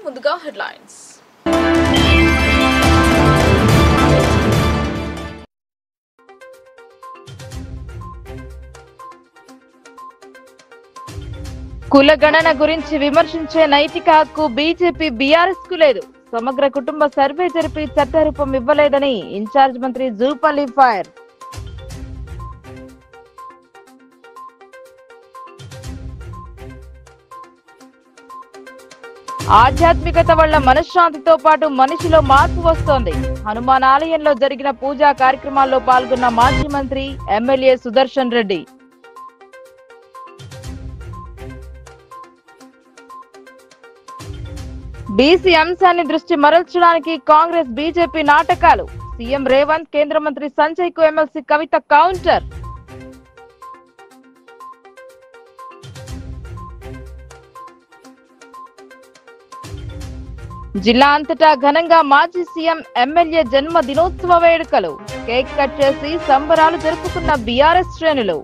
ముందుగా హెడ్లైన్స్. కుల గణన గురించి విమర్శించే నైతిక హక్కు బీజేపీ బీఆర్ఎస్ కు లేదు. సమగ్ర కుటుంబ సర్వే జరిపి చట్టరూపం ఇవ్వలేదని ఇన్ఛార్జ్ మంత్రి జూపల్లి ఫైర్. ఆధ్యాత్మికత వల్ల మనశ్శాంతితో పాటు మనిషిలో మార్పు వస్తోంది. హనుమాన్ ఆలయంలో జరిగిన పూజా కార్యక్రమాల్లో పాల్గొన్న మాజీ మంత్రి ఎమ్మెల్యే సుదర్శన్ రెడ్డి. బీసీ అంశాన్ని దృష్టి మరల్చడానికి కాంగ్రెస్ బీజేపీ నాటకాలు. సీఎం రేవంత్ కేంద్ర మంత్రి సంజయ్ కు ఎమ్మెల్సీ కవిత కౌంటర్. జిల్లా అంతటా ఘనంగా మాజీ సీఎం ఎమ్మెల్యే జన్మ దినోత్సవ వేడుకలు. కేక్ కట్ చేసి సంబరాలు జరుపుకున్న బీఆర్ఎస్ శ్రేణులు.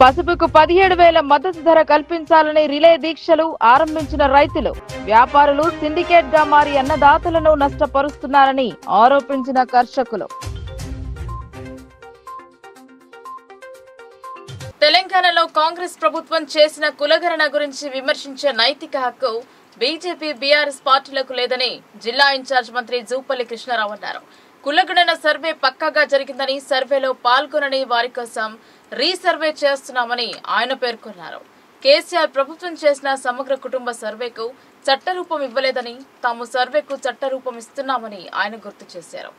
పసుపుకు 17,000 మద్దతు ధర కల్పించాలని రిలే దీక్షలు ఆరంభించిన రైతులు. వ్యాపారులు సిండికేట్ గా మారి అన్నదాతలను నష్టపరుస్తున్నారని ఆరోపించిన కర్షకులు. తెలంగాణలో కాంగ్రెస్ ప్రభుత్వం చేసిన కులగణన గురించి విమర్శించే నైతిక హక్కు బీజేపీ బీఆర్ఎస్ పార్టీలకు లేదని జిల్లా ఇన్ఛార్జ్ మంత్రి జూపల్లి కృష్ణారావు అన్నారు. కులగణన సర్వే పక్కాగా జరిగిందని, సర్వేలో పాల్గొనని వారి కోసం రీసర్వే చేస్తున్నామని ఆయన పేర్కొన్నారు. కేసీఆర్ ప్రభుత్వం చేసిన సమగ్ర కుటుంబ సర్వేకు చట్టరూపం ఇవ్వలేదని, తాము సర్వేకు చట్టరూపం ఇస్తున్నామని ఆయన గుర్తు చేశారు.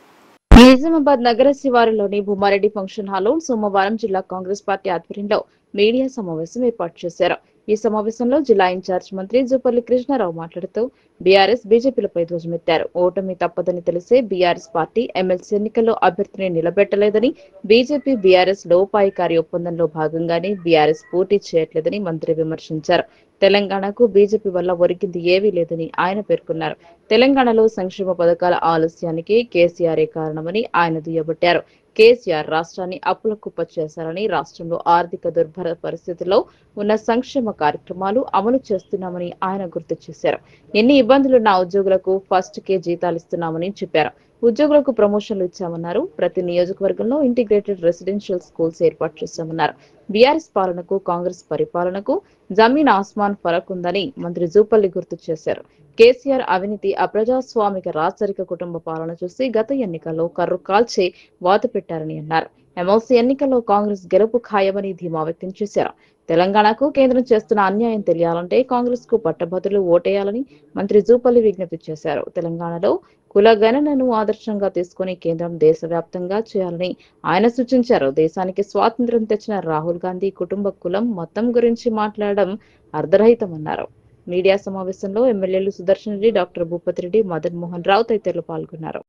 నిజామాబాద్ నగర శివారులోని భూమారెడ్డి ఫంక్షన్ హాల్లో సోమవారం జిల్లా కాంగ్రెస్ పార్టీ ఆధ్వర్యంలో మీడియా సమావేశం ఏర్పాటు చేశారు. ఈ సమావేశంలో జిల్లా ఇన్ఛార్జ్ మంత్రి జూపల్లి కృష్ణారావు మాట్లాడుతూ బీఆర్ఎస్ బీజేపీలపై ధ్వజమెత్తారు. ఓటమి తప్పదని తెలిసే బీఆర్ఎస్ పార్టీ ఎమ్మెల్సీ ఎన్నికల్లో అభ్యర్థిని నిలబెట్టలేదని, బీజేపీ బీఆర్ఎస్ లోపాయికారి ఒప్పందంలో భాగంగానే బీఆర్ఎస్ పోటీ చేయట్లేదని మంత్రి విమర్శించారు. తెలంగాణకు బీజేపీ వల్ల ఒరిగింది ఏవీ లేదని ఆయన పేర్కొన్నారు. తెలంగాణలో సంక్షేమ పథకాల ఆలస్యానికి కేసీఆరే కారణమని ఆయన దుయ్యబట్టారు. కేసీఆర్ రాష్ట్రాన్ని అప్పుల కుప్ప చేశారని, రాష్ట్రంలో ఆర్థిక దుర్భర పరిస్థితుల్లో ఉన్న సంక్షేమ కార్యక్రమాలు అమలు చేస్తున్నామని ఆయన గుర్తు చేశారు. ఎన్ని ఇబ్బందులున్న ఉద్యోగులకు ఫస్ట్ కే జీతాలు ఇస్తున్నామని చెప్పారు. ఉద్యోగులకు ప్రమోషన్లు ఇచ్చామన్నారు. ప్రతి నియోజకవర్గంలో ఇంటిగ్రేటెడ్ రెసిడెన్షియల్ స్కూల్స్ ఏర్పాటు చేశామన్నారు. బీఆర్ఎస్ పాలనకు కాంగ్రెస్ పరిపాలనకు జమీన్ ఆస్మాన్ ఫరక్ ఉందని మంత్రి జూపల్లి గుర్తు చేశారు. కేసీఆర్ అవినీతి అప్రజాస్వామిక రాచరిక కుటుంబ పాలన చూసి గత ఎన్నికల్లో కర్రు కాల్చి వాత పెట్టారని అన్నారు. ఎమ్మెల్సీ ఎన్నికల్లో కాంగ్రెస్ గెలుపు ఖాయమని ధీమా వ్యక్తం చేశారు. తెలంగాణకు కేంద్రం చేస్తున్న అన్యాయం తెలియాలంటే కాంగ్రెస్ కు పట్టభద్రులు ఓటేయాలని మంత్రి జూపల్లి విజ్ఞప్తి చేశారు. తెలంగాణలో కుల గణనను ఆదర్శంగా తీసుకుని కేంద్రం దేశవ్యాప్తంగా చేయాలని ఆయన సూచించారు. దేశానికి స్వాతంత్ర్యం తెచ్చిన రాహుల్ గాంధీ కుటుంబ కులం మొత్తం గురించి మాట్లాడడం అర్ధరహితమన్నారు. మీడియా సమావేశంలో ఎమ్మెల్యేలు సుదర్శన్ రెడ్డి, డాక్టర్ భూపతి రెడ్డి, మదన్ మోహన్ రావు తదితరులు పాల్గొన్నారు.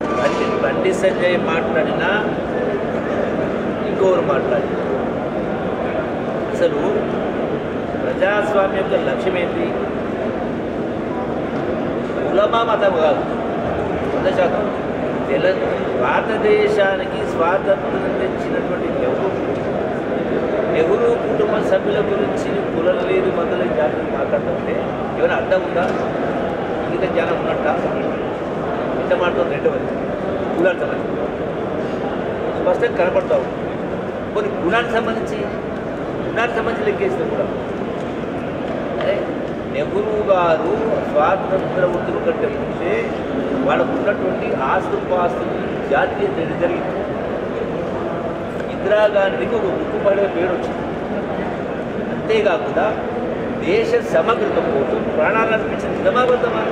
బండి సంజయ్ మాట్లాడినా ఇంకోరు మాట్లాడి అసలు ప్రజాస్వామ్యం యొక్క లక్ష్యం ఏంటి? కులమా మతం కాదు. 100% భారతదేశానికి స్వాతంత్రం తెచ్చినటువంటి నెహ్రూ కుటుంబ సభ్యుల గురించి కులం లేదు మతం లేదు జాతి మాట్లాడుతుంటే ఏమైనా అర్థం ఉందా? ఇంత జ్ఞానం ఉన్నట్ట ఇంత మాట్లాడుతుంది. రెండవది కులానికి సంబంధించి స్పష్టంగా కనపడతావు. కొన్ని గుణానికి సంబంధించి లెక్కేసిన కూడా అదే నెహ్రూ గారు స్వాతంత్ర ఉద్యమం కంటే ముందే వాళ్ళకు ఉన్నటువంటి ఆస్తుపాస్తులు జాతీయ జరిగింది. ఇందిరాగాంధీకి ఒక ఉక్కుపడే పేరు వచ్చింది. అంతేకాకుండా దేశ సమగ్రత కోసం ప్రాణాలు అనిపించింది. నిజమాబద్ధమా?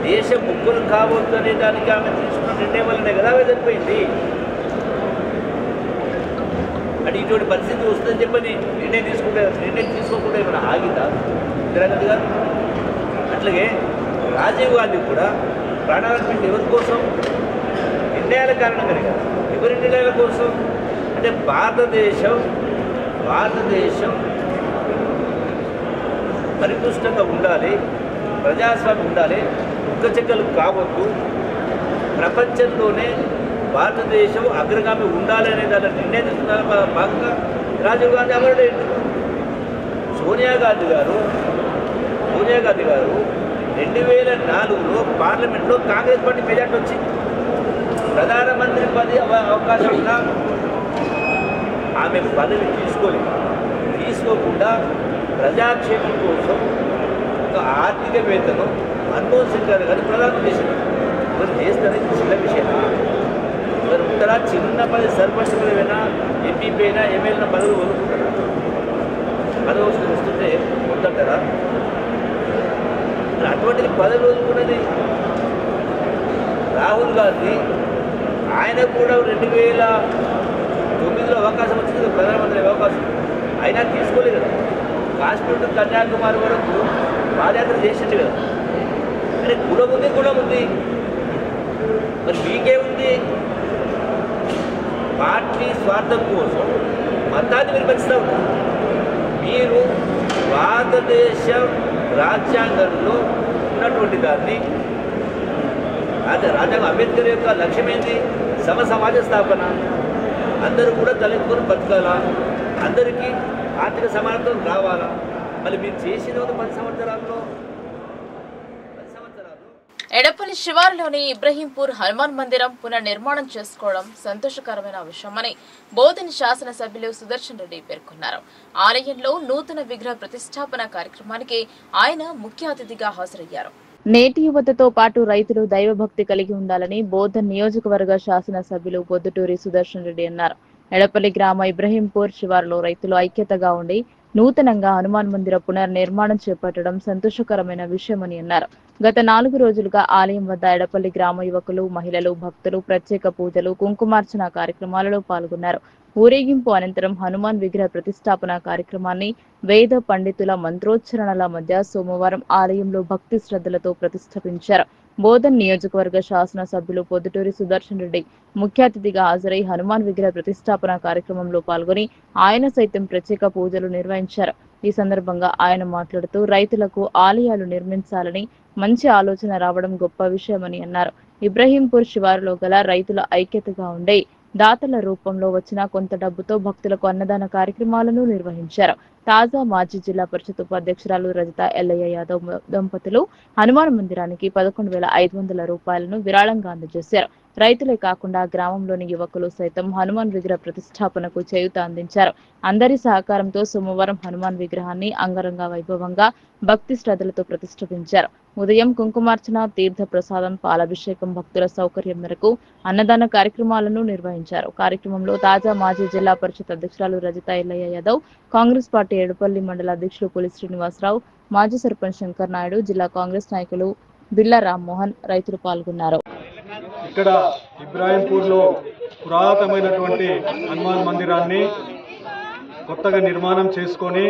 దేశం ముగ్గురు కావద్దు అనే దానికి ఆమె తీసుకున్న నిర్ణయం వల్లనే కదా చనిపోయింది. అంటే ఇటువంటి పరిస్థితి వస్తుందని చెప్పని నిర్ణయం తీసుకోకుండా ఏమైనా ఆగిందా ఇందిరాగాంధీ గారు? అట్లాగే రాజీవ్ గాంధీ కూడా ప్రాణాలు అనిపించింది. ఎవరి కోసం? నిర్ణయాల కారణంగానే కదా. ఎవరి నిర్ణయాల కోసం అంటే భారతదేశం పరిపుష్టంగా ఉండాలి, ప్రజాస్వామ్యం ఉండాలి, ఉక్కచెక్కలు కావద్దు, ప్రపంచంలోనే భారతదేశం అగ్రగామి ఉండాలి అనే దాని నిర్ణయం తీసుకున్న భాగంగా రాజీవ్ గాంధీ అమరుడైంది. సోనియా గాంధీ గారు 2004లో పార్లమెంట్లో కాంగ్రెస్ పార్టీ మెజార్టీ వచ్చింది. ప్రధానమంత్రి పదవి అవకాశం ఉన్నా ఆమె పదవి తీసుకోకుండా ప్రజాక్షేమం కోసం ఒక ఆర్థికవేత్తను మన్మోహన్ సింగ్ గారు కానీ ప్రధానం చేసింది. మరి చేస్తారని చిన్న విషయం. మరి ఉంటారా? చిన్న పది సర్పంచ్ అయినా ఎంపీ అయినా ఎమ్మెల్యేనా పదవులు వదులుకుంటారా? పదవి వస్తుంటే వద్దంటారా? అటువంటిది పదవి వదులుకున్నది రాహుల్ గాంధీ. ఆయన కూడా 2009లో అవకాశం వచ్చింది, ప్రధానమంత్రి అవకాశం. అయినా తీసుకోలేదు కదా. కాశ్మీర్ టు కన్యాకుమారి వరకు పాదయాత్ర చేసింది కదా. అంటే కులం ఉంది. మరి మీకేముంది? పార్టీ స్వార్థం కోసం మతాన్ని వినిపిస్తూ ఉంటారు. మీరు భారతదేశ రాజ్యాంగంలో ఉన్నటువంటి దాన్ని, అదే రాజ్యాంగం అంబేద్కర్ యొక్క లక్ష్యం ఏంటి? సమాజ స్థాపన. అందరూ కూడా తలెత్తుకొని బతకాలా, అందరికీ ఆర్థిక సమానత్వం రావాలా. మళ్ళీ మీరు చేసిన 10 సంవత్సరాల్లో ఎడపల్లి శివారులోని ఇబ్రహీంపూర్ హనుమాన్ మందిరం పునర్నిర్మాణం చేసుకోవడం సంతోషకరమైన విషయమని బోధన్ శాసనసభ్యులు సుదర్శన్ రెడ్డి పేర్కొన్నారు. ఆలయంలో నూతన విగ్రహ ప్రతిష్టాపన కార్యక్రమానికి ఆయన ముఖ్య అతిథిగా హాజరయ్యారు. నేటి యువతతో పాటు రైతులు దైవభక్తి కలిగి ఉండాలని బోధన్ నియోజకవర్గ శాసనసభ్యులు పొద్దుటూరి సుదర్శన్ రెడ్డి అన్నారు. ఎడపల్లి గ్రామ ఇబ్రహీంపూర్ శివారులో రైతులు ఐక్యతగా ఉండి నూతనంగా హనుమాన్ మందిర పునర్నిర్మాణం చేపట్టడం సంతోషకరమైన విషయమని అన్నారు. గత 4 రోజులుగా ఆలయం వద్ద ఎడపల్లి గ్రామ యువకులు, మహిళలు, భక్తులు ప్రత్యేక పూజలు, కుంకుమార్చన కార్యక్రమాలలో పాల్గొన్నారు. ఊరేగింపు అనంతరం హనుమాన్ విగ్రహ ప్రతిష్టాపన కార్యక్రమాన్ని వేద పండితుల మంత్రోచ్చరణల మధ్య సోమవారం ఆలయంలో భక్తి శ్రద్ధలతో ప్రతిష్ఠాపించారు. బోధన్ నియోజకవర్గ శాసనసభ్యులు పొద్దుటూరి సుదర్శన్ రెడ్డి ముఖ్య అతిథిగా హాజరై హనుమాన్ విగ్రహ ప్రతిష్టాపన కార్యక్రమంలో పాల్గొని ఆయన సైతం ప్రత్యేక పూజలు నిర్వహించారు. ఈ సందర్భంగా ఆయన మాట్లాడుతూ రైతులకు ఆలయాలు నిర్మించాలని మంచి ఆలోచన రావడం గొప్ప విషయమని అన్నారు. ఇబ్రహీంపూర్ శివారులో గల రైతుల ఐక్యతగా ఉండే దాతల రూపంలో వచ్చిన కొంత డబ్బుతో భక్తులకు అన్నదాన కార్యక్రమాలను నిర్వహించారు. తాజా మాజీ జిల్లా పరిషత్ ఉపాధ్యక్షురాలు రజిత ఎల్లయ్య యాదవ్ దంపతులు హనుమాన్ మందిరానికి 11,500 రూపాయలను విరాళంగా అందజేశారు. రైతులే కాకుండా గ్రామంలోని యువకులు సైతం హనుమాన్ విగ్రహ ప్రతిష్టాపనకు చేయూత అందించారు. అందరి సహకారంతో సోమవారం హనుమాన్ విగ్రహాన్ని అంగరంగ వైభవంగా భక్తి శ్రద్ధలతో ప్రతిష్ఠించారు. ఉదయం కుంకుమార్చన, తీర్థ ప్రసాదం, పాలాభిషేకం, భక్తుల సౌకర్యం మేరకు అన్నదాన కార్యక్రమాలను నిర్వహించారు. కార్యక్రమంలో తాజా మాజీ జిల్లా పరిషత్ అధ్యక్షురాలు రజిత ఎల్లయ్య యాదవ్, కాంగ్రెస్ పార్టీ ఏడుపల్లి మండల అధ్యక్షులు పులి శ్రీనివాసరావు, మాజీ సర్పంచ్ శంకర్ నాయుడు, జిల్లా కాంగ్రెస్ నాయకులు బిల్లా రామ్మోహన్, రైతులు పాల్గొన్నారు. ఇక్కడ ఇబ్రాహీంపూర్లో పురాతనమైనటువంటి హనుమాన్ మందిరాన్ని కొత్తగా నిర్మాణం చేసుకొని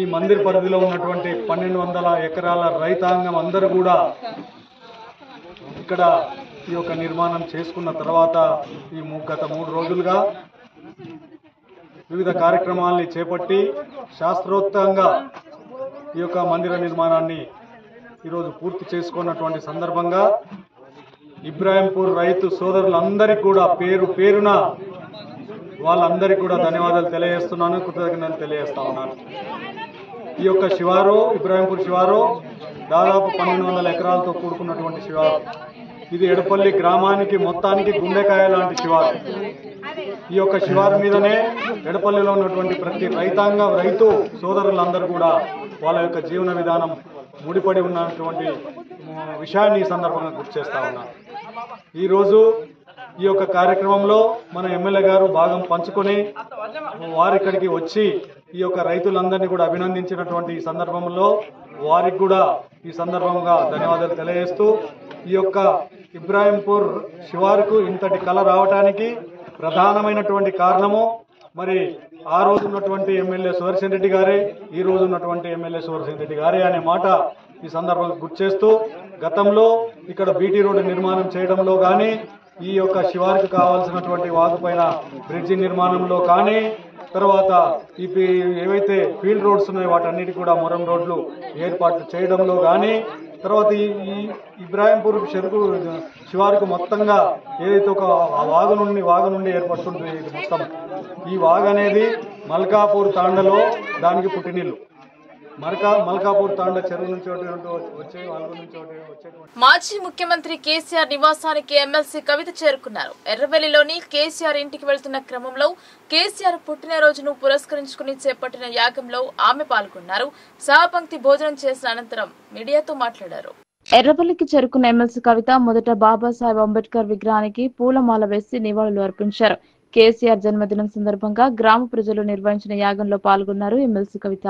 ఈ మందిర్ పరిధిలో ఉన్నటువంటి 1200 ఎకరాల రైతాంగం అందరూ కూడా ఇక్కడ ఈ యొక్క నిర్మాణం చేసుకున్న తర్వాత ఈ గత 3 రోజులుగా వివిధ కార్యక్రమాలని చేపట్టి శాస్త్రోక్తంగా ఈ యొక్క మందిర నిర్మాణాన్ని ఈరోజు పూర్తి చేసుకున్నటువంటి సందర్భంగా ఇబ్రాహీంపూర్ రైతు సోదరులందరికీ కూడా పేరున వాళ్ళందరికీ కూడా ధన్యవాదాలు తెలియజేస్తున్నాను, కృతజ్ఞతలు తెలియజేస్తా ఉన్నాను. ఈ యొక్క శివారు ఇబ్రాహీంపూర్ శివారు దాదాపు 1200 ఎకరాలతో కూడుకున్నటువంటి శివారు. ఇది ఎడపల్లి గ్రామానికి మొత్తానికి గుండెకాయ లాంటి శివారు. ఈ యొక్క శివారు మీదనే ఎడపల్లిలో ఉన్నటువంటి ప్రతి రైతు సోదరులందరూ కూడా వాళ్ళ యొక్క జీవన విధానం ముడిపడి ఉన్నటువంటి విషయాన్ని ఈ సందర్భంగా గుర్తు చేస్తా ఉన్నాను. ఈరోజు ఈ యొక్క కార్యక్రమంలో మన ఎమ్మెల్యే గారు భాగం పంచుకొని వారి ఇక్కడికి వచ్చి ఈ యొక్క రైతులందరినీ కూడా అభినందించినటువంటి ఈ సందర్భంలో వారికి కూడా ఈ సందర్భంగా ధన్యవాదాలు తెలియజేస్తూ ఈ యొక్క ఇబ్రాహీంపూర్ శివారుకు ఇంతటి కళ రావడానికి ప్రధానమైనటువంటి కారణము మరి ఆ రోజు ఉన్నటువంటి ఎమ్మెల్యే సుదర్శన్ రెడ్డి గారే, ఈ రోజు ఉన్నటువంటి ఎమ్మెల్యే సుదర్శన్ రెడ్డి గారే అనే మాట ఈ సందర్భంగా గుర్తు చేస్తూ గతంలో ఇక్కడ బీటీ రోడ్డు నిర్మాణం చేయడంలో కానీ ఈ యొక్క శివారుకు కావాల్సినటువంటి వాగుపైన బ్రిడ్జి నిర్మాణంలో కానీ తర్వాత ఏవైతే ఫీల్డ్ రోడ్స్ ఉన్నాయో వాటన్నిటి కూడా మొరం రోడ్లు ఏర్పాటు చేయడంలో కానీ తర్వాత ఈ ఇబ్రాహీంపూర్ చెరుకు శివారుకు మొత్తంగా ఏదైతే ఒక వాగు నుండి ఏర్పడుతుంటుంది మొత్తం ఈ వాగ్ అనేది మల్కాపూర్ తాండలో దానికి పుట్టినిల్లు. మల్కాపూర్ తాండ చెరువు నుంచి వచ్చే వాగు నుంచి వచ్చేటువంటి మాజీ ముఖ్యమంత్రి కేసీఆర్ నివాసానికి ఎమ్మెల్సీ కవిత చేరుకున్నారు. ఎర్రవెల్లిలోని కేసీఆర్ ఇంటికి వెళ్తున్న క్రమంలో కేసీఆర్ పుట్టినరోజును పురస్కరించుకుని చేపట్టిన యాగంలో ఆమె పాల్గొన్నారు. సహపంక్తి భోజనం చేసిన అనంతరం మీడియాతో మాట్లాడారు. ఎర్రవెల్లికి చేరుకున్న ఎమ్మెల్సీ కవిత మొదట బాబాసాహెబ్ అంబేద్కర్ విగ్రహానికి పూలమాల వేసి నివాళులు అర్పించారు. కేసీఆర్ జన్మదినం సందర్భంగా గ్రామ ప్రజలు నిర్వహించిన యాగంలో పాల్గొన్నారు ఎమ్మెల్సీ కవిత.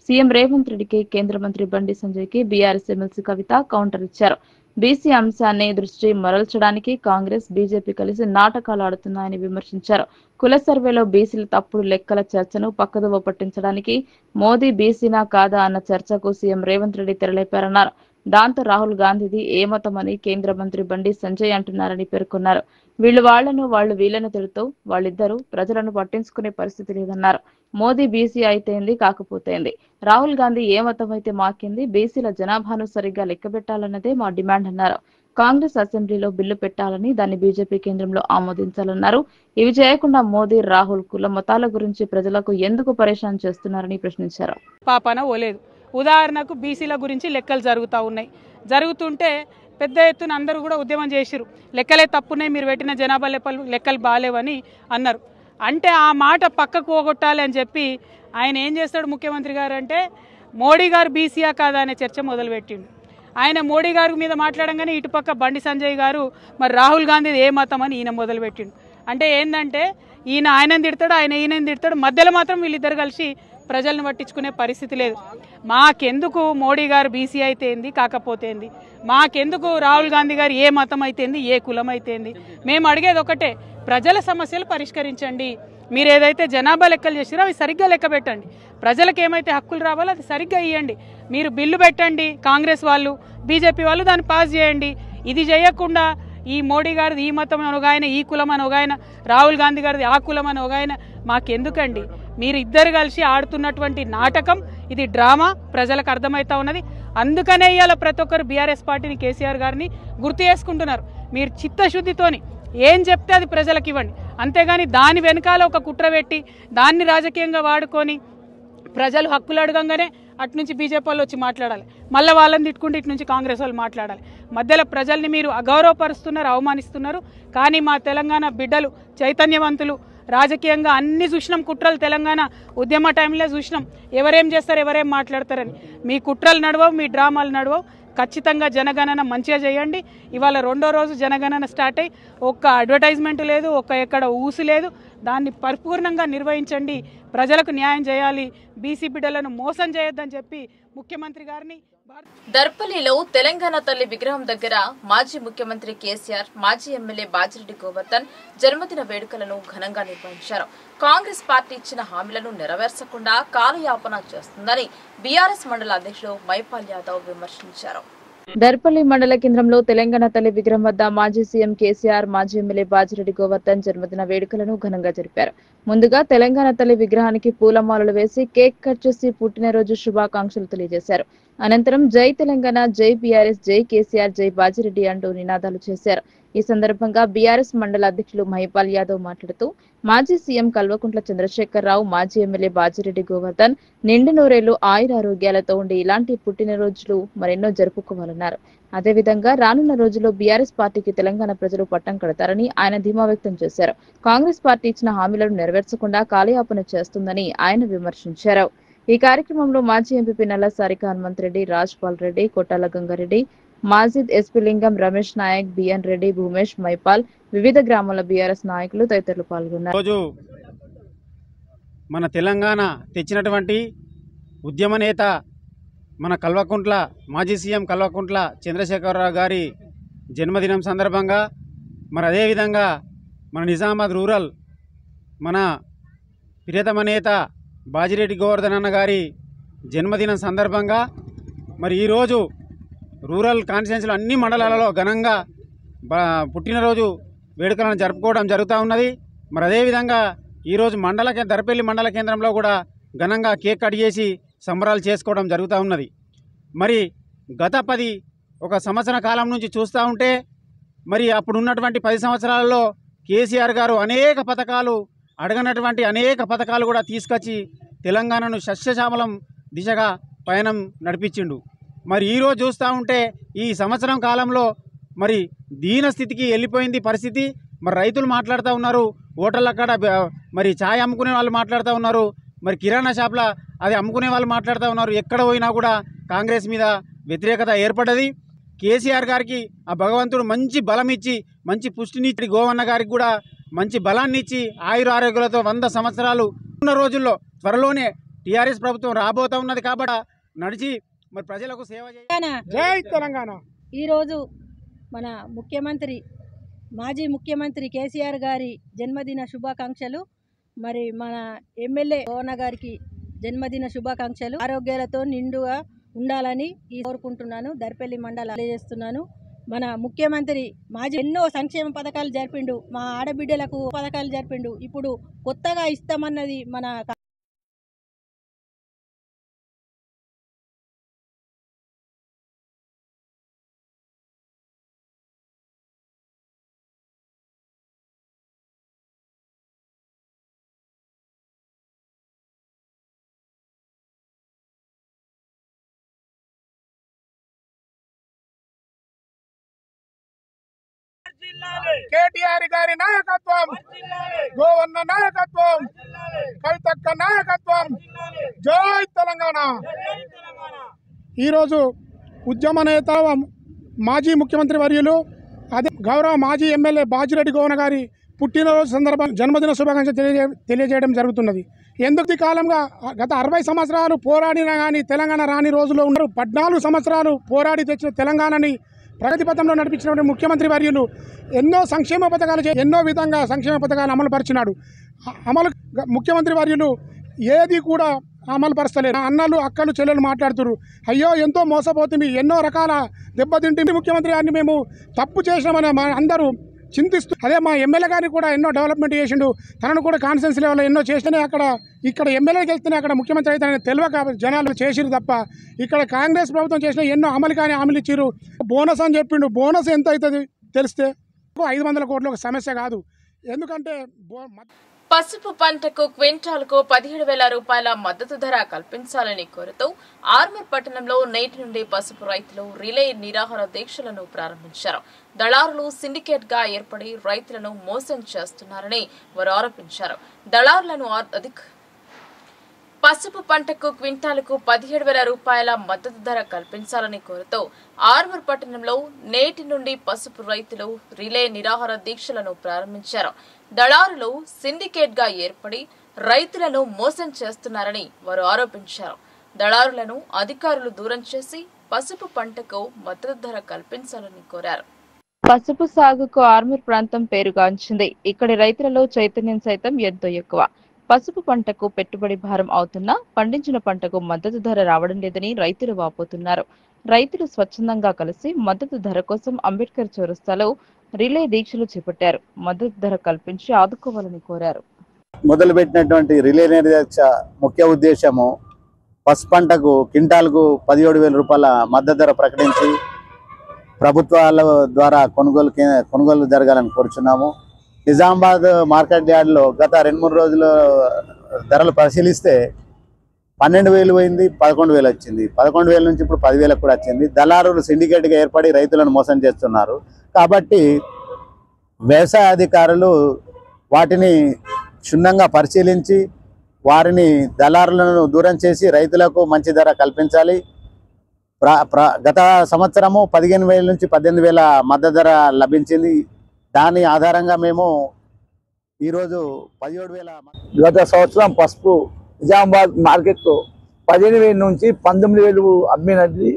సీఎం రేవంత్ రెడ్డికి, కేంద్ర మంత్రి బండి సంజయ్ కి బీఆర్ఎస్ ఎమ్మెల్సీ కవిత కౌంటర్ ఇచ్చారు. బీసీ అంశాన్ని దృష్టి మరల్చడానికి కాంగ్రెస్, బీజేపీ కలిసి నాటకాలు ఆడుతున్నాయని విమర్శించారు. కుల సర్వేలో బీసీల తప్పుడు లెక్కల చర్చను పక్కదోవ పట్టించడానికి మోదీ బీసీనా కాదా అన్న చర్చకు సీఎం రేవంత్ రెడ్డి తెరలేపారన్నారు. దాంతో రాహుల్ గాంధీది ఏ మతమని కేంద్ర మంత్రి బండి సంజయ్ అంటున్నారని పేర్కొన్నారు. వీళ్లు వాళ్లను, వాళ్లు వీళ్లను తిడుతూ వాళ్ళిద్దరూ ప్రజలను పట్టించుకునే పరిస్థితి లేదన్నారు. మోదీ బీసీ అయితేంది, కాకపోతేంది, రాహుల్ గాంధీ ఏ మతం అయితే మాకింది, బీసీల జనాభాను సరిగ్గా లెక్కబెట్టాలన్నదే మా డిమాండ్ అన్నారు. కాంగ్రెస్ అసెంబ్లీలో బిల్లు పెట్టాలని, దాన్ని బీజేపీ కేంద్రంలో ఆమోదించాలన్నారు. ఇవి చేయకుండా మోదీ, రాహుల్ కుల మతాల గురించి ప్రజలకు ఎందుకు పరేషాన్ చేస్తున్నారని ప్రశ్నించారు. పాపన ఓలేదు. ఉదాహరణకు బీసీల గురించి లెక్కలు జరుగుతుంటే పెద్ద ఎత్తున అందరూ కూడా ఉద్యమం చేసిరు. లెక్కలే తప్పున్నాయి, మీరు పెట్టిన జనాభా లెక్కలు బాగాలేవని అన్నారు. అంటే ఆ మాట పక్కకు పోగొట్టాలి అని చెప్పి ఆయన ఏం చేస్తాడు ముఖ్యమంత్రి గారు అంటే, మోడీ గారు బీసీయా కాదా అనే చర్చ మొదలుపెట్టిండు. ఆయన మోడీ గారి మీద మాట్లాడంగానే ఇటుపక్క బండి సంజయ్ గారు మరి రాహుల్ గాంధీ ఏ మతం అని ఈయన మొదలుపెట్టిండు. అంటే ఏంటంటే ఆయనని తిడతాడు, ఈయనని తిడతాడు, మధ్యలో మాత్రం వీళ్ళిద్దరు కలిసి ప్రజలను పట్టించుకునే పరిస్థితి లేదు. మాకెందుకు మోడీ గారు బీసీ అయితే ఏంది, కాకపోతే ఏంది, మాకెందుకు రాహుల్ గాంధీ గారు ఏ మతం అయితేంది, ఏ కులం అయితేంది, మేము అడిగేది ఒకటే, ప్రజల సమస్యలు పరిష్కరించండి. మీరు ఏదైతే జనాభా లెక్కలు చేసిరో అవి సరిగ్గా లెక్క పెట్టండి. ప్రజలకు ఏమైతే హక్కులు రావాలో అది సరిగ్గా ఇవ్వండి. మీరు బిల్లు పెట్టండి, కాంగ్రెస్ వాళ్ళు, బీజేపీ వాళ్ళు దాన్ని పాస్ చేయండి. ఇది చేయకుండా ఈ మోడీ గారిది ఈ మతం అని ఒగాయన, ఈ కులం అని ఒగాయన, రాహుల్ గాంధీ గారిది ఆ కులం అని ఒగాయన, మాకెందుకండి? మీరు ఇద్దరు కలిసి ఆడుతున్నటువంటి నాటకం, ఇది డ్రామా ప్రజలకు అర్థమవుతా ఉన్నది. అందుకనే ఇవాళ ప్రతి ఒక్కరు బీఆర్ఎస్ పార్టీని, కేసీఆర్ గారిని గుర్తు చేసుకుంటున్నారు. మీరు చిత్తశుద్ధితోని ఏం చెప్తే అది ప్రజలకు ఇవ్వండి, అంతేగాని దాని వెనకాల ఒక కుట్ర పెట్టి దాన్ని రాజకీయంగా వాడుకొని ప్రజలు హక్కులు అడగంగానే అటు నుంచి బీజేపీ వాళ్ళు వచ్చి మాట్లాడాలి, మళ్ళీ వాళ్ళని తిట్టుకుంటే ఇటు నుంచి కాంగ్రెస్ వాళ్ళు మాట్లాడాలి. మధ్యలో ప్రజల్ని మీరు అగౌరవపరుస్తున్నారు, అవమానిస్తున్నారు. కానీ మా తెలంగాణ బిడ్డలు చైతన్యవంతులు, రాజకీయంగా అన్ని చూసినాం కుట్రలు. తెలంగాణ ఉద్యమ టైంలో చూసినాం ఎవరేం చేస్తారు, ఎవరేం మాట్లాడతారని. మీ కుట్రలు నడవవు, మీ డ్రామాలు నడవవు. ఖచ్చితంగా జనగణన మంచిగా చేయండి. ఇవాళ రెండో రోజు జనగణన స్టార్ట్ అయ్యి ఒక్క అడ్వర్టైజ్మెంట్ లేదు, ఎక్కడ ఊసు లేదు. దాన్ని పరిపూర్ణంగా నిర్వహించండి, ప్రజలకు న్యాయం చేయాలి, బీసీ బిడ్డలను మోసం చేయొద్దని చెప్పి ముఖ్యమంత్రి గారిని. దర్పల్లిలో తెలంగాణ తల్లి విగ్రహం దగ్గర మాజీ ముఖ్యమంత్రి కేసీఆర్, మాజీ ఎమ్మెల్యే బాజిరెడ్డి గోవర్ధన్ జన్మదిన వేడుకలను ఘనంగా నిర్వహించారు. కాంగ్రెస్ పార్టీ ఇచ్చిన హామీలను నెరవేర్చకుండా కాలయాపన చేస్తుందని బీఆర్ఎస్ మండల అధ్యక్షుడు మైపాల్ యాదవ్ విమర్శించారు. దర్పల్లి మండల కేంద్రంలో తెలంగాణ తల్లి విగ్రహం వద్ద మాజీ సీఎం కేసీఆర్, మాజీ ఎమ్మెల్యే బాజిరెడ్డి గోవర్ధన్ జన్మదిన వేడుకలను ఘనంగా జరిపారు. ముందుగా తెలంగాణ తల్లి విగ్రహానికి పూలమాలలు వేసి కేక్ కట్ చేసి పుట్టినరోజు శుభాకాంక్షలు తెలియజేశారు. అనంతరం జై తెలంగాణ, జై బీఆర్ఎస్, జై కేసీఆర్, జై బాజిరెడ్డి అంటూ నినాదాలు చేశారు. ఈ సందర్భంగా బీఆర్ఎస్ మండల అధ్యక్షులు మహిపాల్ యాదవ్ మాట్లాడుతూ మాజీ సీఎం కల్వకుంట్ల చంద్రశేఖరరావు, మాజీ ఎమ్మెల్యే బాజిరెడ్డి గోవర్ధన్ నిండు నూరేళ్లు ఆయురారోగ్యాలతో ఉండి ఇలాంటి పుట్టినరోజులు మరెన్నో జరుపుకోవాలన్నారు. అదేవిధంగా రానున్న రోజుల్లో బీఆర్ఎస్ పార్టీకి తెలంగాణ ప్రజలు పట్టం కడతారని ఆయన ధీమా వ్యక్తం చేశారు. కాంగ్రెస్ పార్టీ ఇచ్చిన హామీలను నెరవేర్చకుండా కాలయాపన చేస్తుందని ఆయన విమర్శించారు. ఈ కార్యక్రమంలో మాజీ ఎంపీ నల్ల సారిక హనుమంత్ రెడ్డి, రాజ్పాల్ రెడ్డి, కొట్టాల గంగారెడ్డి, మాజిద్, ఎస్పీ లింగం, రమేష్ నాయక్, బిఎన్ రెడ్డి, భూమేష్, మైపాల్, వివిధ గ్రామాల బీఆర్ఎస్ నాయకులు తదితరులు పాల్గొన్నారు. రోజు మన తెలంగాణ తెచ్చినటువంటి ఉద్యమ నేత మన కల్వకుంట్ల మాజీ సీఎం కల్వకుంట్ల చంద్రశేఖరరావు గారి జన్మదినం సందర్భంగా మరి అదేవిధంగా మన నిజామాబాద్ రూరల్ మన ప్రియతమ నేత బాజిరెడ్డి గోవర్ధన్ అన్న గారి జన్మదినం సందర్భంగా మరి ఈరోజు రూరల్ కాన్స్టిట్యున్సీలో అన్ని మండలాలలో ఘనంగా పుట్టినరోజు వేడుకలను జరుపుకోవడం జరుగుతూ ఉన్నది. మరి అదేవిధంగా ఈరోజు దర్పల్లి మండల కేంద్రంలో కూడా ఘనంగా కేక్ కట్ చేసి సంబరాలు చేసుకోవడం జరుగుతూ ఉన్నది. మరి గత ఒక సంవత్సర కాలం నుంచి చూస్తూ ఉంటే మరి అప్పుడు ఉన్నటువంటి 10 సంవత్సరాలలో కేసీఆర్ గారు అనేక పథకాలు అడగనటువంటి అనేక పథకాలు కూడా తీసుకొచ్చి తెలంగాణను సస్యశ్యామలం దిశగా పయనం నడిపించిండు. మరి ఈరోజు చూస్తూ ఉంటే ఈ సంవత్సరం కాలంలో మరి దీన స్థితికి వెళ్ళిపోయింది పరిస్థితి. మరి రైతులు మాట్లాడుతూ ఉన్నారు, హోటళ్ళ కాడ మరి ఛాయ్ అమ్ముకునే వాళ్ళు మాట్లాడుతూ ఉన్నారు, మరి కిరాణా షాప్ల అది అమ్ముకునే వాళ్ళు మాట్లాడుతూ ఉన్నారు. ఎక్కడ పోయినా కూడా కాంగ్రెస్ మీద వ్యతిరేకత ఏర్పడ్డది. కేసీఆర్ గారికి ఆ భగవంతుడు మంచి బలం ఇచ్చి మంచి పుష్టినిచ్చి గోవన్న గారికి కూడా మంచి బలాన్ని ఇచ్చి ఆయురారోగ్యాలతో 100 సంవత్సరాలు ఉన్న రోజుల్లో త్వరలోనే టీఆర్ఎస్ ప్రభుత్వం రాబోతా ఉన్నది కాబట్టి నడిచి మరి ప్రజలకు సేవ చేయాలి. జై తెలంగాణ. ఈరోజు మన మాజీ ముఖ్యమంత్రి కేసీఆర్ గారి జన్మదిన శుభాకాంక్షలు. మరి మన ఎమ్మెల్యే గోవన్న గారికి జన్మదిన శుభాకాంక్షలు. ఆరోగ్యాలతో నిండుగా ఉండాలని కోరుకుంటున్నాను. దర్పల్లి మండలం తెలియజేస్తున్నాను. మన ముఖ్యమంత్రి ఎన్నో సంక్షేమ పథకాలు జరిపిండు, మా ఆడబిడ్డలకు పథకాలు జరిపిండు. ఇప్పుడు కొత్తగా ఇస్తామన్నది మన కేటీఆర్ గారి నాయకత్వం, గోవన్న నాయకత్వం, కవితక్క నాయకత్వం. జై తెలంగాణ. ఈరోజు ఉద్యమ నేత మాజీ ముఖ్యమంత్రి వర్యులు అదే గౌరవ మాజీ ఎమ్మెల్యే బాజిరెడ్డి గోవన్న గారి పుట్టినరోజు సందర్భంగా జన్మదిన శుభాకాంక్షలు తెలియజేయడం జరుగుతున్నది. ఎందుకు కాలంగా గత 60 సంవత్సరాలు పోరాడినా కానీ తెలంగాణ రాని రోజుల్లో ఉన్నారు. 14 సంవత్సరాలు పోరాడి తెచ్చిన తెలంగాణని ప్రగతి పథంలో నడిపించినటువంటి ముఖ్యమంత్రి వర్యులు ఎన్నో సంక్షేమ పథకాలు ఎన్నో విధంగా సంక్షేమ పథకాలు అమలు పరిచినాడు. ముఖ్యమంత్రి వర్యులు ఏది కూడా అమలు పరచలేదు. అన్నలు అక్కలు చెల్లెలు మాట్లాడుతున్నారు, అయ్యో ఎంతో మోసపోతుంది, ఎన్నో రకాల దెబ్బతింటి ముఖ్యమంత్రి గారిని మేము తప్పు చేసినామని అందరూ చింతిస్తూ, అదే మా ఎమ్మెల్యే గారిని కూడా ఎన్నో డెవలప్మెంట్ చేసిండు, తనను కూడా కాన్ఫరెన్స్ లెవెల్లో ఎన్నో చేస్తేనే ఇక్కడ ఎమ్మెల్యేకి వెళ్తేనే అక్కడ ముఖ్యమంత్రి అయితే తెలియక జనాలు చేసిరు తప్ప ఇక్కడ కాంగ్రెస్ ప్రభుత్వం చేసిన ఎన్నో అమలు కానీ హామీలు ఇచ్చిరు. బోనస్ అని చెప్పిండు. బోనస్ ఎంత అవుతుంది తెలిస్తే 500 కోట్లు ఒక సమస్య కాదు. ఎందుకంటే పసుపు పంటకు క్వింటాల్కు 17,000 రూపాయల మద్దతు ధర కల్పించాలని కోరుతూ ఆర్మూర్ పట్టణంలో నేటి నుండి పసుపు రైతులు రిలే నిరాహార దీక్షలను ప్రారంభించారు. దళారులు సిండికేట్ గా ఏర్పడి రైతులను మోసం చేస్తున్నారని వారు ఆరోపించారు. దళారులను పసుపు పంటకు క్వింటాల్కు 17,000 రూపాయల మద్దతు ధర కల్పించాలని కోరుతూ ఆర్మూర్ పట్టణంలో నేటి నుండి పసుపు రైతులు రిలే నిరాహార దీక్షలను ప్రారంభించారు. దళారులు సిండికేట్ గా ఏర్పడి రైతులను మోసం చేస్తున్నారని వారు ఆరోపించారు. దళారులను అధికారులు దూరం చేసి పసుపు పంటకు మద్దతు ధర కల్పించాలని కోరారు. పసుపు సాగుకు ఆర్మూర్ ప్రాంతం పేరుగాంచింది. ఇక్కడి రైతులలో చైతన్యం సైతం ఎంతో ఎక్కువ. పసుపు పంటకు పెట్టుబడి భారం అవుతున్నా పండించిన పంటకు మద్దతు ధర రావడం లేదని రైతులు వాపోతున్నారు. రైతులు స్వచ్ఛందంగా కలిసి మద్దతు ధర కోసం అంబేద్కర్ చౌరస్తాలో రిలే దీక్షలు చేపట్టారు. మద్దతు ధర కల్పించి ఆదుకోవాలని కోరారు. మొదలుపెట్టినటువంటి రిలే దీక్ష ముఖ్య ఉద్దేశము పసుపు పంటకు క్వింటాల్కు 17,000 రూపాయల మద్దతు ధర ప్రకటించి ప్రభుత్వాల ద్వారా కొనుగోలు జరగాలని కోరుచున్నాము. నిజామాబాద్ మార్కెట్ యార్డ్లో గత 2-3 రోజుల ధరలు పరిశీలిస్తే 12,000 పోయింది, 11,000 వచ్చింది. 11,000 నుంచి ఇప్పుడు 10,000 కూడా వచ్చింది. దళారులు సిండికేట్గా ఏర్పడి రైతులను మోసం చేస్తున్నారు. కాబట్టి వ్యవసాయ అధికారులు వాటిని క్షుణ్ణంగా పరిశీలించి వారిని దళారులను దూరం చేసి రైతులకు మంచి ధర కల్పించాలి. గత సంవత్సరము 15,000 నుంచి 18,000 మద్దతు ధర లభించింది. దాని ఆధారంగా మేము ఈరోజు 17,000 గత సంవత్సరం పసుపు నిజామాబాద్ మార్కెట్లో 15,000 నుంచి 19,000 అమ్మినది.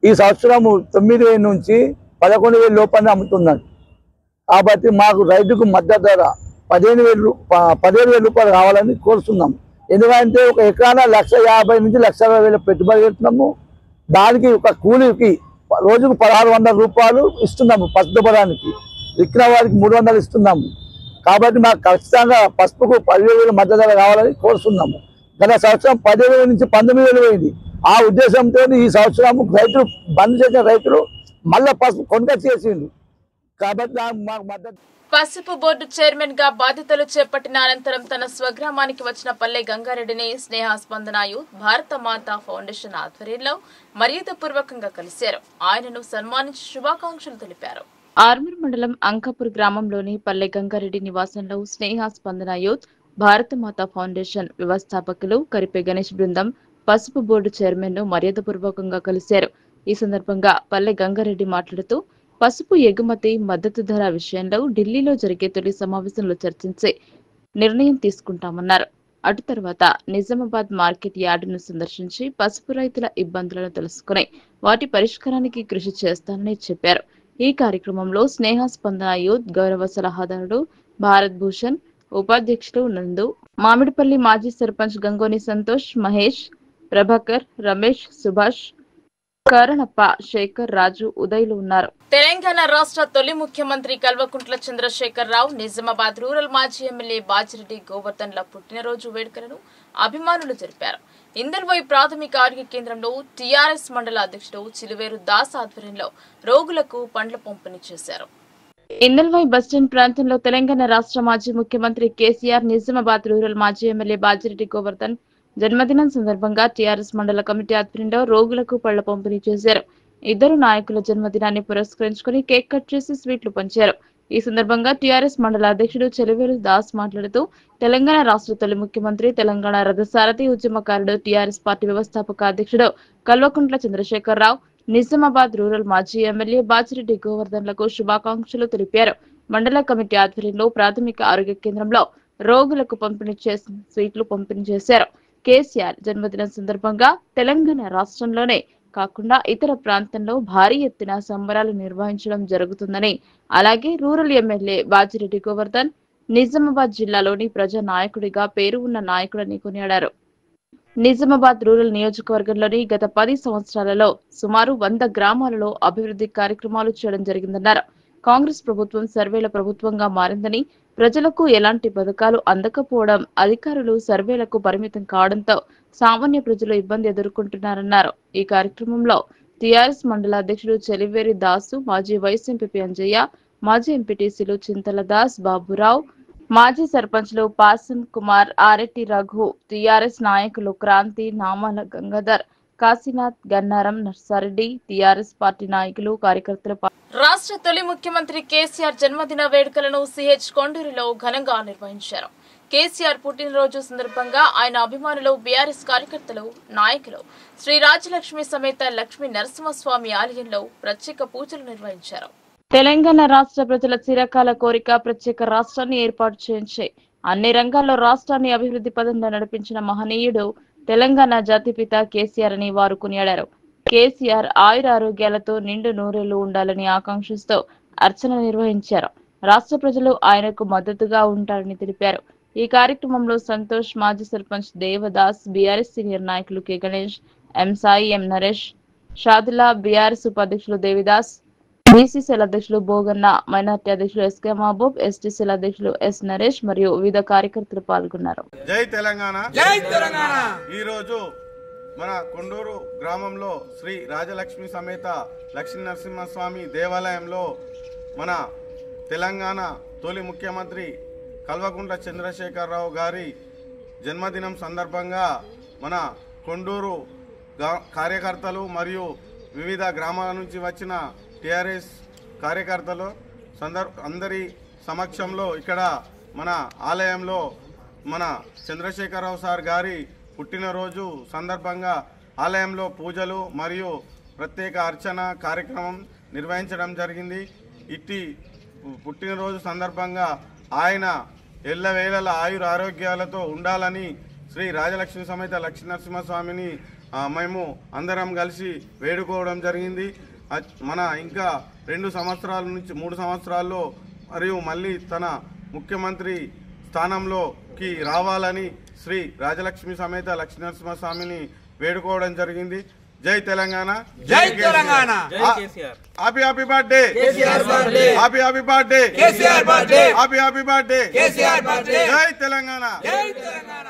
ఈ సంవత్సరం 9,000 నుంచి 11,000 లోపల అమ్ముతున్నది. కాబట్టి మాకు రైతుకు మద్దతు ధర 15,000 రూపాయలు కావాలని కోరుతున్నాం. ఎందుకంటే ఒక ఎకరాన 1,50,000 నుంచి 1,60,000 పెట్టుబడి పెడుతున్నాము. దానికి ఒక కూలీకి రోజుకు 1,600 రూపాయలు ఇస్తున్నాము. పసుపు పొలానికి విక్కిన వారికి 300 ఇస్తున్నాము. కాబట్టి మాకు ఖచ్చితంగా పసుపుకు 10,000 మద్దతు ధర కావాలని కోరుతున్నాము. గత సంవత్సరం 10,000 నుంచి 19,000 పోయింది. ఆ ఉద్దేశంతో ఈ సంవత్సరం రైతులు బంద్ చేసిన రైతులు మళ్ళీ పసుపు కొనుగోలు చేసిండు. కాబట్టి మాకు మద్దతు. పసుపు బోర్డు చైర్మన్ గా బాధ్యతలు చేపట్టిన అనంతరం తన స్వగ్రామానికి వచ్చిన పల్లె గంగారెడ్డిని స్నేహ స్పందన యూత్ భారత మాతా ఫౌండేషన్ ఆధ్వర్యంలో మర్యాదపూర్వకంగా కలిశారు. ఆయనను సన్మానించి శుభాకాంక్షలు తెలిపారు. ఆర్మూర్ మండలం అంకాపూర్ గ్రామంలోని పల్లె గంగారెడ్డి నివాసంలో స్నేహ స్పందన యూత్ భారత మాతా ఫౌండేషన్ వ్యవస్థాపకులు కరిపే గణేష్ బృందం పసుపు బోర్డు చైర్మన్ ను మర్యాదపూర్వకంగా కలిశారు. ఈ సందర్భంగా పల్లె గంగారెడ్డి మాట్లాడుతూ పసుపు ఎగుమతి మద్దతు ధర విషయంలో ఢిల్లీలో జరిగే తొలి సమావేశంలో చర్చించి నిర్ణయం తీసుకుంటామన్నారు. అటు తర్వాత నిజామాబాద్ మార్కెట్ యార్డును సందర్శించి పసుపు రైతుల ఇబ్బందులను తెలుసుకుని వాటి పరిష్కారానికి కృషి చేస్తానని చెప్పారు. ఈ కార్యక్రమంలో స్నేహ స్పందన యూత్ గౌరవ సలహాదారుడు భారత్ భూషణ్, ఉపాధ్యక్షులు నందు, మామిడిపల్లి మాజీ సర్పంచ్ గంగోని సంతోష్, మహేష్, ప్రభాకర్, రమేష్, సుభాష్, కరణప్ప, శేఖర్, రాజు, ఉదయ్లు ఉన్నారు. తెలంగాణ రాష్ట్ర తొలి ముఖ్యమంత్రి కల్వకుంట్ల చంద్రశేఖర్ రావు నిజామాబాద్ రూరల్ మాజీ ఎమ్మెల్యే బాజిరెడ్డి గోవర్ధన్ల పుట్టినరోజు వేడుకలను అభిమానులు జరిపారు. ఇందల్వై ప్రాథమిక ఆరోగ్య కేంద్రంలో టీఆర్ఎస్ మండల అధ్యక్షుడు చిలువేరు దాస్ ఆధ్వర్యంలో రోగులకు పండ్ల పంపిణీ చేశారు. ఇందల్వై బస్టాండ్ ప్రాంతంలో తెలంగాణ రాష్ట్ర మాజీ ముఖ్యమంత్రి కేసీఆర్ నిజామాబాద్ రూరల్ మాజీ ఎమ్మెల్యే బాజిరెడ్డి గోవర్ధన్ జన్మదినం సందర్భంగా టీఆర్ఎస్ మండల కమిటీ ఆధ్వర్యంలో రోగులకు పళ్ల పంపిణీ చేశారు. ఇద్దరు నాయకుల జన్మదినాన్ని పురస్కరించుకుని కేక్ కట్ చేసి స్వీట్లు పంచారు. ఈ సందర్భంగా టీఆర్ఎస్ మండల అధ్యక్షుడు చెలివేలు దాస్ మాట్లాడుతూ తెలంగాణ రాష్ట్ర తొలి ముఖ్యమంత్రి, తెలంగాణ రథసారథి, ఉద్యమకారుడు, టీఆర్ఎస్ పార్టీ వ్యవస్థాపక అధ్యక్షుడు కల్వకుంట్ల చంద్రశేఖర్ రావు, నిజామాబాద్ రూరల్ మాజీ ఎమ్మెల్యే బాజిరెడ్డి గోవర్ధన్లకు శుభాకాంక్షలు తెలిపారు. మండల కమిటీ ఆధ్వర్యంలో ప్రాథమిక ఆరోగ్య కేంద్రంలో రోగులకు పంపిణీ చేసిన స్వీట్లు పంపిణీ చేశారు. కేసీఆర్ జన్మదినం సందర్భంగా తెలంగాణ రాష్ట్రంలోనే కాకుండా ఇతర ప్రాంతంలో భారీ ఎత్తున సంబరాలు నిర్వహించడం జరుగుతుందని, అలాగే రూరల్ ఎమ్మెల్యే బాజిరెడ్డి గోవర్ధన్ నిజామాబాద్ జిల్లాలోని ప్రజా నాయకుడిగా పేరు ఉన్న నాయకుడని కొనియాడారు. నిజామాబాద్ రూరల్ నియోజకవర్గంలోని గత 10 సంవత్సరాలలో సుమారు 100 గ్రామాలలో అభివృద్ధి కార్యక్రమాలు చేయడం జరిగిందన్నారు. కాంగ్రెస్ ప్రభుత్వం సర్వేల ప్రభుత్వంగా మారిందని, ప్రజలకు ఎలాంటి పథకాలు అందకపోవడం, అధికారులు సర్వేలకు పరిమితం కావడంతో సామాన్య ప్రజలు ఇబ్బంది ఎదుర్కొంటున్నారన్నారు. ఈ కార్యక్రమంలో టీఆర్ఎస్ మండల అధ్యక్షుడు చెలివేరి దాసు, మాజీ వైస్ ఎంపీ అంజయ్య, మాజీ ఎంపీటీసీలు చింతల దాస్, బాబురావు, మాజీ సర్పంచ్లు పాసం కుమార్, ఆరెడ్డి రఘు, టీఆర్ఎస్ నాయకులు క్రాంతి, నామాల గంగాధర్, కాశీనాథ్, గన్నారం నర్సారెడ్డి, టీఆర్ఎస్ పార్టీ నాయకులు, కార్యకర్తలు. రాష్ట్ర తొలి ముఖ్యమంత్రి కేసీఆర్ జన్మదిన వేడుకలను సిహెచ్ కొండూరులో ఘనంగా నిర్వహించారు. కేసీఆర్ పుట్టినరోజు సందర్భంగా ఆయన అభిమానులు, బీఆర్ఎస్ కార్యకర్తలు, నాయకులు శ్రీ రాజలక్ష్మి సమేత లక్ష్మీ నరసింహస్వామి ఆలయంలో ప్రత్యేక పూజలు నిర్వహించారు. తెలంగాణ రాష్ట్ర ప్రజల చిరకాల కోరిక ప్రత్యేక రాష్ట్రాన్ని ఏర్పాటు చేయించి అన్ని రంగాల్లో రాష్ట్రాన్ని అభివృద్ధి పదంలో నడిపించిన మహనీయుడు తెలంగాణ జాతిపిత కేసీఆర్ అని వారు కొనియాడారు. కేసీఆర్ ఆయురారోగ్యాలతో నిండు నూరేళ్లు ఉండాలని ఆకాంక్షిస్తూ అర్చన నిర్వహించారు. రాష్ట్ర ప్రజలు ఆయనకు మద్దతుగా ఉంటారని తెలిపారు. ఈ కార్యక్రమంలో సంతోష్, మాజీ సర్పంచ్ దేవదాస్, బీఆర్ఎస్ సీనియర్ నాయకులు కె గణేష్, ఎం సాయి, ఎం నరేష్, షాదుల్లా, బీఆర్ఎస్ ఉపాధ్యక్షులు దేవిదాస్, బీసీసీఎల్ అధ్యక్షులు బోగన్న, మైనార్టీ అధ్యక్షులు ఎస్కే మహబూబ్, ఎస్టీసీఎల్ అధ్యక్షులు ఎస్ నరేష్ మరియు వివిధ కార్యకర్తలు పాల్గొన్నారు. జై తెలంగాణ, జై తెలంగాణ. ఈ రోజు మన కొండూరు గ్రామంలో శ్రీ రాజలక్ష్మి సమేత లక్ష్మీ నరసింహస్వామి దేవాలయంలో మన తెలంగాణ తొలి ముఖ్యమంత్రి కల్వకుంట్ల చంద్రశేఖరరావు గారి జన్మదినం సందర్భంగా మన కొండూరు కార్యకర్తలు మరియు వివిధ గ్రామాల నుంచి వచ్చిన టీఆర్ఎస్ కార్యకర్తలు అందరి సమక్షంలో ఇక్కడ మన ఆలయంలో మన చంద్రశేఖరరావు సార్ గారి పుట్టినరోజు సందర్భంగా ఆలయంలో పూజలు మరియు ప్రత్యేక అర్చన కార్యక్రమం నిర్వహించడం జరిగింది. ఇట్టి పుట్టినరోజు సందర్భంగా ఆయన ఎల్లవేళల ఆయుర ఆరోగ్యాలతో ఉండాలని శ్రీ రాజలక్ష్మి సమేత లక్ష్మీ నరసింహస్వామిని మేము అందరం కలిసి వేడుకోవడం జరిగింది. మన ఇంకా 2 సంవత్సరాల నుంచి 3 సంవత్సరాల్లో మరియు మళ్ళీ తన ముఖ్యమంత్రి స్థానంలోకి రావాలని శ్రీ రాజలక్ష్మి సమేత లక్ష్మీ నరసింహస్వామిని వేడుకోవడం జరిగింది. జై తెలంగాణ, జై Telangana. Happy happy birthday KCR, birthday happy happy birthday KCR, birthday happy happy birthday KCR, birthday. జై తెలంగాణ, జై తెలంగాణ.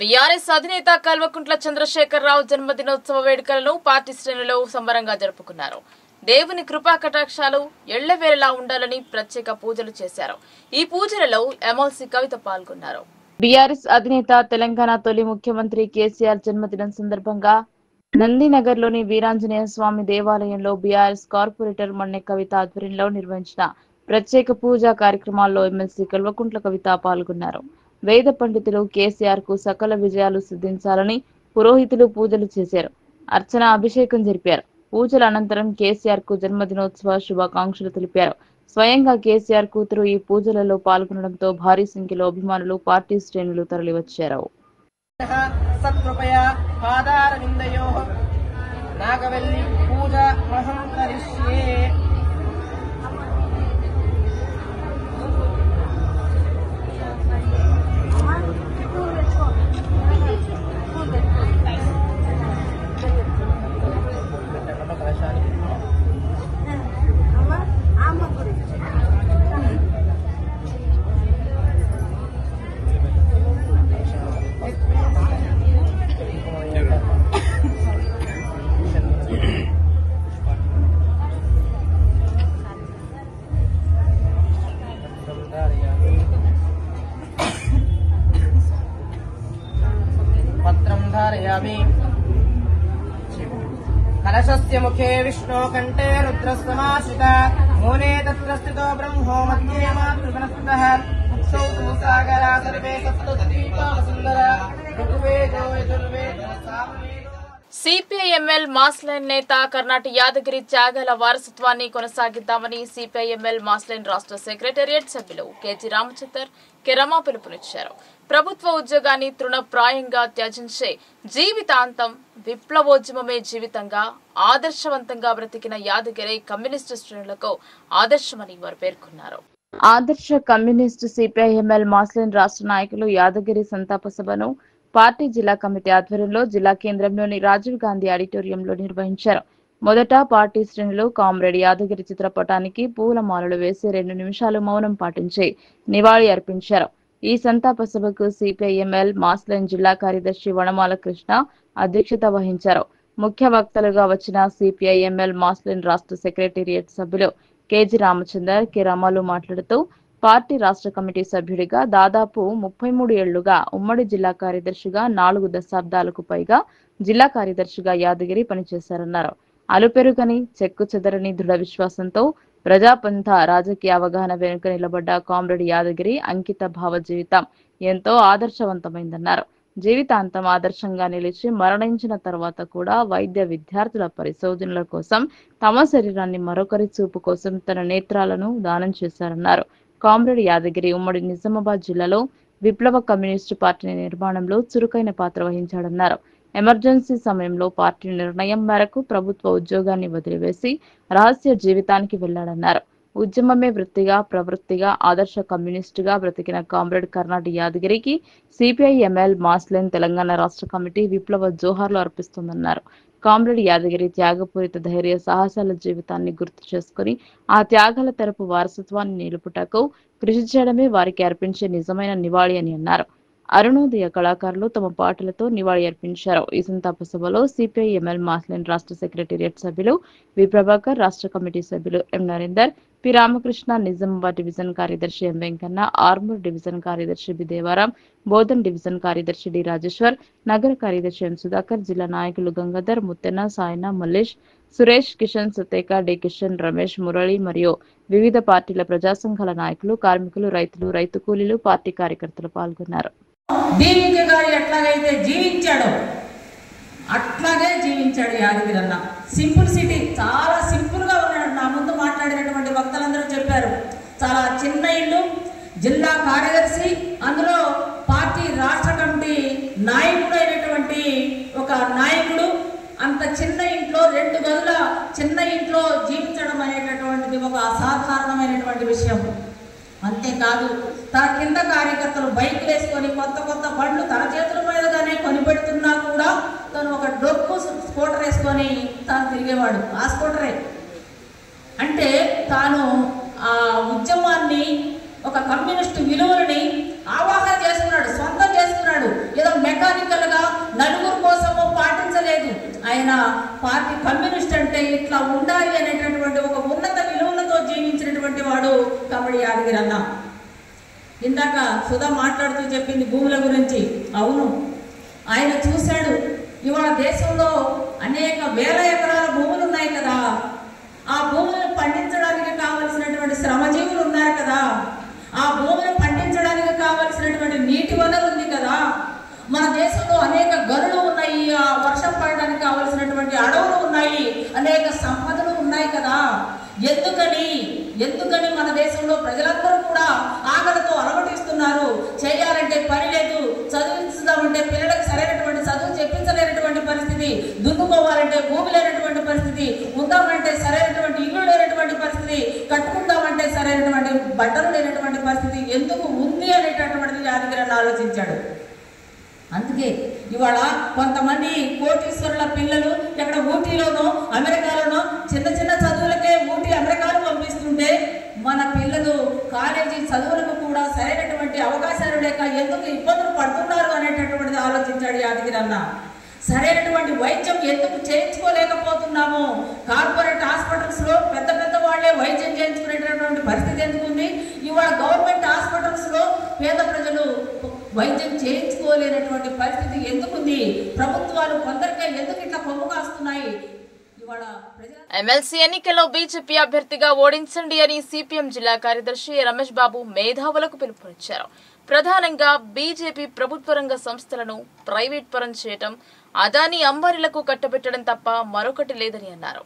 బీఆర్ఎస్ అధినేత కల్వకుంట్ల చంద్రశేఖరరావు జన్మదినోత్సవ వేడుకలను పార్టీ శ్రేణులు సంబరంగా జరుపుకున్నారు. దేవుని కృపా కటాక్షాలు ఎళ్లవేళలా ఉండాలని ప్రత్యేక పూజలు చేశారు. ఈ పూజలలో ఎమ్మెల్సీ కవిత పాల్గొన్నారు. బీఆర్ఎస్ అధినేత తెలంగాణ తొలి ముఖ్యమంత్రి కేసీఆర్ జన్మదినం సందర్భంగా నందినగర్లోని వీరాంజనేయ స్వామి దేవాలయంలో బీఆర్ఎస్ కార్పొరేటర్ మన్నె కవిత ఆధ్వర్యంలో నిర్వహించిన ప్రత్యేక పూజా కార్యక్రమాల్లో ఎమ్మెల్సీ కల్వకుంట్ల కవిత పాల్గొన్నారు. వేద పండితులు కేసీఆర్ కు సకల విజయాలు సిద్ధించాలని పురోహితులు పూజలు చేశారు. అర్చన అభిషేకం జరిపారు. పూజల అనంతరం కేసీఆర్ కు జన్మదినోత్సవ శుభాకాంక్షలు తెలిపారు. స్వయంగా కేసీఆర్ కూతురు ఈ పూజలలో పాల్గొనడంతో భారీ సంఖ్యలో అభిమానులు, పార్టీ శ్రేణులు తరలివచ్చారు. నాగవల్లి పూజ మహం కరిష్యే. పత్రం ధారయామి. కలశస్య ముఖే విష్ణో కంఠే రుద్రస్తమాశ్రిత మూలే తత్ర స్థితో బ్రహ్మో మధ్యే మాతృగణస్థితః ఉత్సౌ తు సాగరా సర్వే సప్త దీపా సుందర ఋగ్వేదో యజుర్వేదో సామవేదో. సిపిఐఎంఎల్ మాస్లైన్ నేత కర్ణాటి యాదగిరి త్యాగాల వారసత్వాన్ని కొనసాగిద్దామని సిపిఐఎంఎల్ మాస్లైన్ రాష్ట్ర సెక్రటేరియట్ సభ్యులు కేజీ రామచందర్ కెరమా పిలుపునిచ్చారు. ప్రభుత్వ ఉద్యోగాన్ని తృణప్రాయంగా త్యజించే జీవితాంతం విప్లవోద్యమమే జీవితంగా ఆదర్శవంతంగా బ్రతికిన యాదగిరి కమ్యూనిస్టు శ్రేణులకు ఆదర్శమని వారు పేర్కొన్నారు. ఆదర్శ కమ్యూనిస్టు సిపిఐఎంఎల్ మాస్లైన్ రాష్ట్ర నాయకులు యాదగిరి సంతాప సభను పార్టీ జిల్లా కమిటీ ఆధ్వర్యంలో జిల్లా కేంద్రంలోని రాజీవ్ గాంధీ ఆడిటోరియంలో నిర్వహించారు. మొదట పార్టీ శ్రేణులు కామ్రేడ్ యాదగిరి చిత్రపటానికి పూలమాలలు వేసి 2 నిమిషాలు మౌనం పాటించి నివాళి అర్పించారు. ఈ సంతాప సభకు సిపిఐఎంఎల్ మాస్లైన్ జిల్లా కార్యదర్శి వనమాల కృష్ణ అధ్యక్షత వహించారు. ముఖ్య వక్తలుగా వచ్చిన సిపిఐఎంఎల్ మాస్లైన్ రాష్ట్ర సెక్రటేరియట్ సభ్యులు కేజీ రామచందర్ కెరమాలు మాట్లాడుతూ పార్టీ రాష్ట్ర కమిటీ సభ్యుడిగా దాదాపు 33 ఏళ్లుగా, ఉమ్మడి జిల్లా కార్యదర్శిగా 4 దశాబ్దాలకు పైగా జిల్లా కార్యదర్శిగా యాదగిరి పనిచేశారన్నారు. అలుపెరుగని, చెక్కు చెదరని దృఢ విశ్వాసంతో ప్రజాపంథ రాజకీయ అవగాహన వెనుక నిలబడ్డ కామ్రేడ్ యాదగిరి అంకిత భావ జీవితం ఎంతో ఆదర్శవంతమైందన్నారు. జీవితాంతం ఆదర్శంగా నిలిచి మరణించిన తర్వాత కూడా వైద్య విద్యార్థుల పరిశోధనల కోసం తమ శరీరాన్ని మరొకరి చూపు కోసం తన నేత్రాలను దానం చేశారన్నారు. కామ్రేడ్ యాదగిరి ఉమ్మడి నిజామాబాద్ జిల్లాలో విప్లవ కమ్యూనిస్టు పార్టీ నిర్మాణంలో చురుకైన పాత్ర వహించాడన్నారు. ఎమర్జెన్సీ సమయంలో పార్టీ నిర్ణయం మేరకు ప్రభుత్వ ఉద్యోగాన్ని వదిలివేసి రహస్య జీవితానికి వెళ్లాడన్నారు. ఉద్యమమే వృత్తిగా, ప్రవృత్తిగా ఆదర్శ కమ్యూనిస్టుగా బ్రతికిన కామ్రేడ్ కర్ణాటి యాదగిరికి సిపిఐఎంఎల్ మాస్లైన్ తెలంగాణ రాష్ట్ర కమిటీ విప్లవ జోహార్లు అర్పిస్తుందన్నారు. కామ్రేడ్ యాదగిరి త్యాగపూరిత ధైర్య సాహసాల జీవితాన్ని గుర్తు చేసుకుని ఆ త్యాగాల తరపు వారసత్వాన్ని నిలుపుటకు కృషి చేయడమే వారికి అర్పించే నిజమైన నివాళి అని అన్నారు. అరుణోదయ కళాకారులు తమ పాటలతో నివాళి అర్పించారు. ఈ సంతాప సభలో సిపిఐఎంఎల్ మాస్లైన్ రాష్ట్ర సెక్రటేరియట్ సభ్యులు వి ప్రభాకర్, రాష్ట్ర కమిటీ సభ్యులు ఎం నరేందర్, పి రామకృష్ణ, నిజామాబాద్ డివిజన్ కార్యదర్శి ఎం వెంకన్న, ఆర్మూర్ డివిజన్ కార్యదర్శి బి దేవారాం, బోధన్ డివిజన్ కార్యదర్శి డి రాజేశ్వర్, నగర కార్యదర్శి ఎం సుధాకర్, జిల్లా నాయకులు గంగాధర్, ముత్తెన్న, సాయన, మల్లేష్, సురేష్, కిషన్, సతేక, డి కిషన్, రమేష్, మురళి మరియు వివిధ పార్టీల ప్రజా సంఘాల నాయకులు, కార్మికులు, రైతులు, రైతు కూలీలు, పార్టీ కార్యకర్తలు పాల్గొన్నారు. దీవిక గారు ఎట్లాగైతే జీవించాడో అట్లాగే జీవించాడు యాదగిరి అన్న. సింపుల్ సిటీ, చాలా సింపుల్ గా ఉన్నాడు. నా ముందు మాట్లాడినటువంటి వక్తలందరూ చెప్పారు. చాలా చిన్న ఇల్లు, జిల్లా కార్యదర్శి, అందులో పార్టీ రాష్ట్ర కమిటీ నాయకుడు అయినటువంటి ఒక నాయకుడు. అంత చిన్న ఇంట్లో 2 గదుల చిన్న ఇంట్లో జీవించడం అనేటటువంటిది ఒక అసాధారణమైనటువంటి విషయం. అంతేకాదు తన కింద కార్యకర్తలు బైకులు వేసుకొని కొత్త కొత్త బండ్లు తన చేతుల మీదగానే కొనిపెడుతున్నా కూడా తను ఒక డొక్కు స్కూటర్ వేసుకొని తాను తిరిగేవాడు. ఆ స్కూటరే అంటే తాను ఆ ఉద్యమాన్ని, ఒక కమ్యూనిస్టు విలువలని ఆవాహన చేసుకున్నాడు, సొంతం చేసుకున్నాడు. ఏదో మెకానికల్ గా నలుగురు కోసము పాటించలేదు. ఆయన పార్టీ కమ్యూనిస్ట్ అంటే ఇట్లా ఉండాలి అనేటటువంటి ఒక ఉన్నత విలువలతో జీవించినటువంటి వాడు కమ్మడి యాదగిరి అన్న. ఇందాక సుధా మాట్లాడుతూ చెప్పింది భూముల గురించి. అవును, ఆయన చూశాడు ఇవాళ దేశంలో అనేక వేల ఎకరాల భూములు ఉన్నాయి కదా, ఆ భూములను పండించడానికి కావలసినటువంటి శ్రమజీవులు ఉన్నారు కదా, ఆ భూములను పండించడానికి కావలసినటువంటి నీటి వనరు ఉంది కదా, మన దేశంలో అనేక గనులు ఉన్నాయి, ఆ వర్షం పడడానికి కావలసినటువంటి అడవులు ఉన్నాయి, అనేక సంపదలు ఉన్నాయి కదా. ఎందుకని మన దేశంలో ప్రజలందరూ కూడా ఆకలితో అలమటిస్తున్నారు? చేయాలంటే పని లేదు, చదివించుదామంటే పిల్లలకు సరైనటువంటి చదువు చెప్పించలేనటువంటి పరిస్థితి, దున్నుకోవాలంటే భూమి లేనటువంటి పరిస్థితి, ఉందామంటే సరైనటువంటి ఇల్లు లేనటువంటి పరిస్థితి, కట్టుకుందామంటే సరైనటువంటి బట్టలు లేనటువంటి పరిస్థితి ఎందుకు ఉంది అనేటటువంటిది యాదగిరి ఆలోచించాడు. అందుకే ఇవాళ కొంతమంది కోటీశ్వరుల పిల్లలు ఎక్కడ ఊటీలోనో అమెరికాలోనో చిన్న చిన్న చదువులకే ఊటీ అమెరికాలో పంపిస్తుంటే మన పిల్లలు కాలేజీ చదువులకు కూడా సరైనటువంటి అవకాశాలు లేక ఎందుకు ఇబ్బందులు పడుతున్నారు అనేటటువంటిది ఆలోచించాడు యాదగిరి అన్న. సరైనటువంటి వైద్యం ఎందుకు చేయించుకోలేకపోతున్నాము? కార్పొరేట్ హాస్పిటల్స్ లో పెద్ద పెద్ద వాళ్లే వైద్యం చేయించుకునేటటువంటి పరిస్థితి ఎందుకుంది? ఇవాళ గవర్నమెంట్ హాస్పిటల్స్ లో పేద ప్రజలు వైద్యం చేయించుకోలేనటువంటి పరిస్థితి ఎందుకుంది? ప్రభుత్వాలు కొందరికే ఎందుకు ఇట్లా కొమ్ము కాస్తున్నాయి? ఇవాళ ఎమ్మెల్సీ ఎన్నికల్లో బీజేపీ అభ్యర్థిగా ఓడించండి అని సిపిఎం జిల్లా కార్యదర్శి రమేష్ బాబు మేధావులకు పిలుపునిచ్చారు. ప్రధానంగా బీజేపీ ప్రభుత్వ రంగ సంస్థలను ప్రైవేట్ పరం చేయడం, అదానీ అంబానీలకు కట్టబెట్టడం తప్ప మరొకటి లేదని అన్నారు.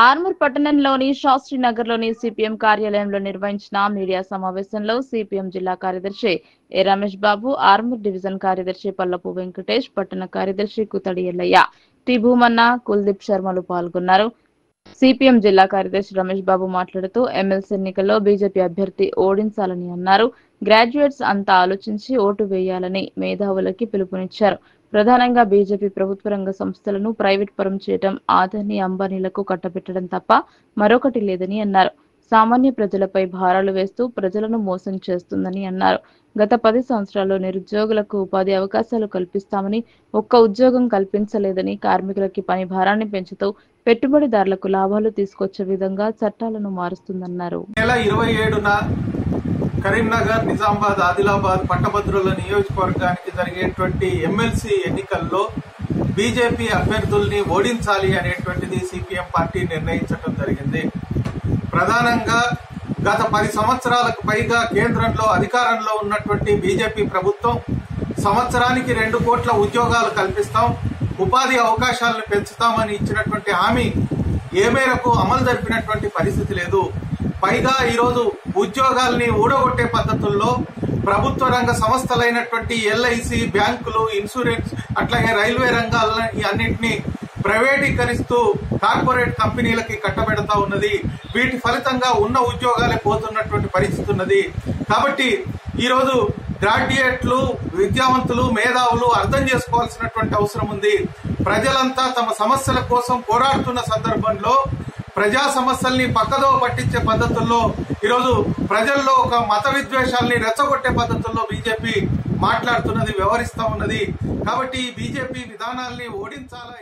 ఆర్మూర్ పట్టణంలోని శాస్త్రి నగర్ లోని సిపిఎం కార్యాలయంలో నిర్వహించిన మీడియా సమావేశంలో సిపిఎం జిల్లా కార్యదర్శి ఏ రమేష్ బాబు, ఆర్మూర్ డివిజన్ కార్యదర్శి పల్లపు వెంకటేష్, పట్టణ కార్యదర్శి కుతడి ఎల్లయ్య, టి భూమన్న, కుల్దీప్ శర్మలు పాల్గొన్నారు. సిపిఎం జిల్లా కార్యదర్శి రమేష్ బాబు మాట్లాడుతూ ఎమ్మెల్సీ ఎన్నికల్లో బీజేపీ అభ్యర్థి ఓడించాలని అన్నారు. గ్రాడ్యుయేట్స్ అంతా ఆలోచించి ఓటు వేయాలని మేధావులకి పిలుపునిచ్చారు. ప్రధానంగా బీజేపీ ప్రభుత్వ రంగ సంస్థలను ప్రైవేట్ పరం చేయడం, అదానీ అంబానీలకు కట్టబెట్టడం తప్ప మరొకటి లేదని అన్నారు. సామాన్య ప్రజలపై భారాలు వేస్తూ ప్రజలను మోసం చేస్తుందని అన్నారు. గత 10 సంవత్సరాల్లో నిరుద్యోగులకు ఉపాధి అవకాశాలు కల్పిస్తామని ఒక్క ఉద్యోగం కల్పించలేదని, కార్మికులకి పని భారాన్ని పెంచుతూ పెట్టుబడిదారులకు లాభాలు తీసుకొచ్చే విధంగా చట్టాలను మారుస్తుందన్నారు. కరీంనగర్, నిజామాబాద్, ఆదిలాబాద్ పట్టభద్రుల నియోజకవర్గానికి జరిగేటువంటి ఎమ్మెల్సీ ఎన్నికల్లో బీజేపీ అభ్యర్థుల్ని ఓడించాలి అనేటువంటిది సిపిఎం పార్టీ నిర్ణయించడం జరిగింది. ప్రధానంగా గత 10 సంవత్సరాలకు పైగా కేంద్రంలో అధికారంలో ఉన్నటువంటి బీజేపీ ప్రభుత్వం సంవత్సరానికి 2 కోట్ల ఉద్యోగాలు కల్పిస్తాం, ఉపాధి అవకాశాలను పెంచుతామని ఇచ్చినటువంటి హామీ ఏ మేరకు అమలు జరిపినటువంటి పరిస్థితి లేదు. పైగా ఈరోజు ఉద్యోగాల్ని ఊడగొట్టే పద్ధతుల్లో ప్రభుత్వ రంగ సంస్థలైనటువంటి ఎల్ఐసి, బ్యాంకులు, ఇన్సూరెన్స్, అట్లాగే రైల్వే రంగాలని అన్నింటినీ ప్రైవేటీకరిస్తూ కార్పొరేట్ కంపెనీలకి కట్టబెడతా ఉన్నది. వీటి ఫలితంగా ఉన్న ఉద్యోగాలే పోతున్నటువంటి పరిస్థితి ఉన్నది. కాబట్టి ఈరోజు గ్రాడ్యుయేట్లు, విద్యావంతులు, మేధావులు అర్థం చేసుకోవాల్సినటువంటి అవసరం ఉంది. ప్రజలంతా తమ సమస్యల కోసం పోరాడుతున్న సందర్భంలో ప్రజా సమస్యల్ని పక్కదో పట్టించే పద్ధతుల్లో ఈరోజు ప్రజల్లో ఒక మత విద్వేషాల్ని రెచ్చగొట్టే పద్ధతుల్లో బీజేపీ మాట్లాడుతున్నది, వ్యవహరిస్తా ఉన్నది. కాబట్టి ఈ బీజేపీ విధానాల్ని ఓడించాలా?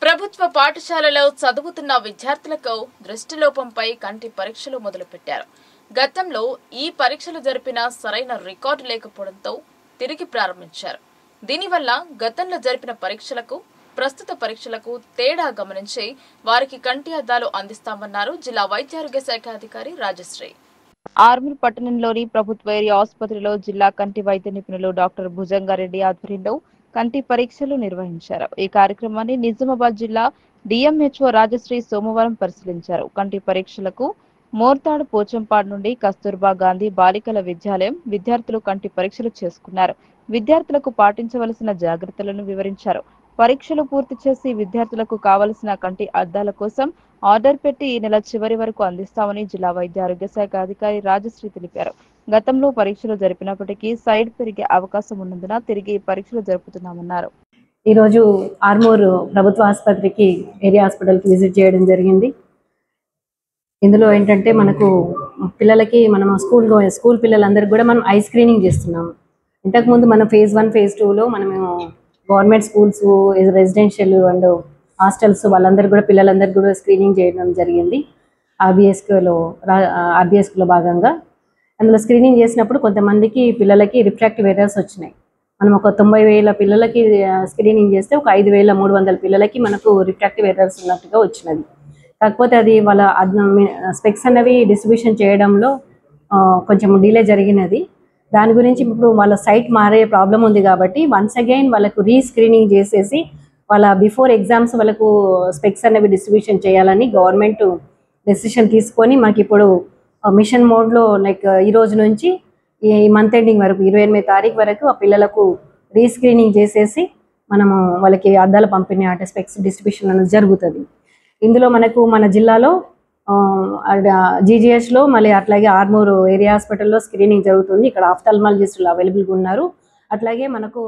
ప్రభుత్వ పాఠశాలలో చదువుతున్న విద్యార్థులకు దృష్టిలోపంపై కంటి పరీక్షలు మొదలుపెట్టారు. గతంలో ఈ పరీక్షలు జరిపినా సరైన రికార్డు లేకపోవడంతో తిరిగి ప్రారంభించారు. దీనివల్ల గతంలో జరిపిన పరీక్షలకు ప్రస్తుత పరీక్షలకు తేడా గమనించి వారికి కంటి అద్దాలు అందిస్తామన్నారు జిల్లా వైద్యారోగ్య శాఖ అధికారి రాజశ్రీ. ఆర్మూర్ పట్టణంలోని ప్రభుత్వ ఏరియా ఆసుపత్రిలో జిల్లా కంటి వైద్య నిపుణులు డాక్టర్ భుజంగారెడ్డి ఆధ్వర్యంలో కంటి పరీక్షలు నిర్వహించారు. ఈ కార్యక్రమాన్ని నిజామాబాద్ జిల్లా డిఎంహెచ్ఓ రాజశ్రీ సోమవారం పరిశీలించారు. కంటి పరీక్షలకు మోర్తాడు, పోచంపాడు నుండి కస్తూర్బా గాంధీ బాలికల విద్యాలయం విద్యార్థులు కంటి పరీక్షలు చేసుకున్నారు. విద్యార్థులకు పాటించవలసిన జాగ్రత్తలను వివరించారు. పరీక్షలు పూర్తి చేసి విద్యార్థులకు కావలసిన కంటి అద్దాల కోసం ఆర్డర్ పెట్టి ఈ నెల చివరి వరకు అందిస్తామని జిల్లా వైద్య ఆరోగ్య శాఖ అధికారి రాజశ్రీ తెలిపారు. గతంలో పరీక్షలు జరిపినప్పటికీ సైడ్ పెరిగే అవకాశం ఉన్నందున తిరిగి పరీక్షలు జరుపుతున్నామన్నారు. ఈరోజు ఆర్మూర్ ప్రభుత్వ ఆసుపత్రికి, ఏరియా హాస్పిటల్కి విజిట్ చేయడం జరిగింది. ఇందులో ఏంటంటే మనకు పిల్లలకి మనం స్కూల్ పిల్లలందరికీ కూడా మనం ఐ స్క్రీనింగ్ చేస్తున్నాము. ఇంతకుముందు మనం phase 1, phase 2లో మనము government schools, residential and hostels వాళ్ళందరూ కూడా పిల్లలందరికీ కూడా స్క్రీనింగ్ చేయడం జరిగింది ఆర్బీఎస్లో భాగంగా. అందులో స్క్రీనింగ్ చేసినప్పుడు కొంతమందికి పిల్లలకి రిఫ్రాక్టివ్ ఎర్రర్స్ వచ్చినాయి. మనం ఒక 90,000 పిల్లలకి స్క్రీనింగ్ చేస్తే ఒక 5,300 పిల్లలకి మనకు రిఫ్రాక్టివ్ ఎర్రర్స్ ఉన్నట్టుగా వచ్చినది. కాకపోతే అది వాళ్ళ స్పెక్స్ అనేవి డిస్ట్రిబ్యూషన్ చేయడంలో కొంచెం డిలే జరిగినది. దాని గురించి ఇప్పుడు వాళ్ళ సైట్ మారే ప్రాబ్లం ఉంది కాబట్టి వన్స్ అగైన్ వాళ్ళకు రీస్క్రీనింగ్ చేసేసి వాళ్ళ బిఫోర్ ఎగ్జామ్స్ వాళ్ళకు స్పెక్స్ అనేవి డిస్ట్రిబ్యూషన్ చేయాలని గవర్నమెంట్ డెసిషన్ తీసుకొని మాకు ఇప్పుడు మిషన్ మోడ్లో లైక్ ఈ రోజు నుంచి ఈ మంత్ ఎండింగ్ వరకు 28వ తారీఖు వరకు ఆ పిల్లలకు రీస్క్రీనింగ్ చేసేసి మనము వాళ్ళకి అద్దాల పంపిణీ అంటే స్పెక్స్ డిస్ట్రిబ్యూషన్ అనేది జరుగుతుంది. ఇందులో మనకు మన జిల్లాలో జీజీహెచ్లో మళ్ళీ అట్లాగే ఆర్మూరు ఏరియా హాస్పిటల్లో స్క్రీనింగ్ జరుగుతుంది. ఇక్కడ ఆఫ్థాల్మాలజిస్టులు అవైలబుల్గా ఉన్నారు. అట్లాగే మనకు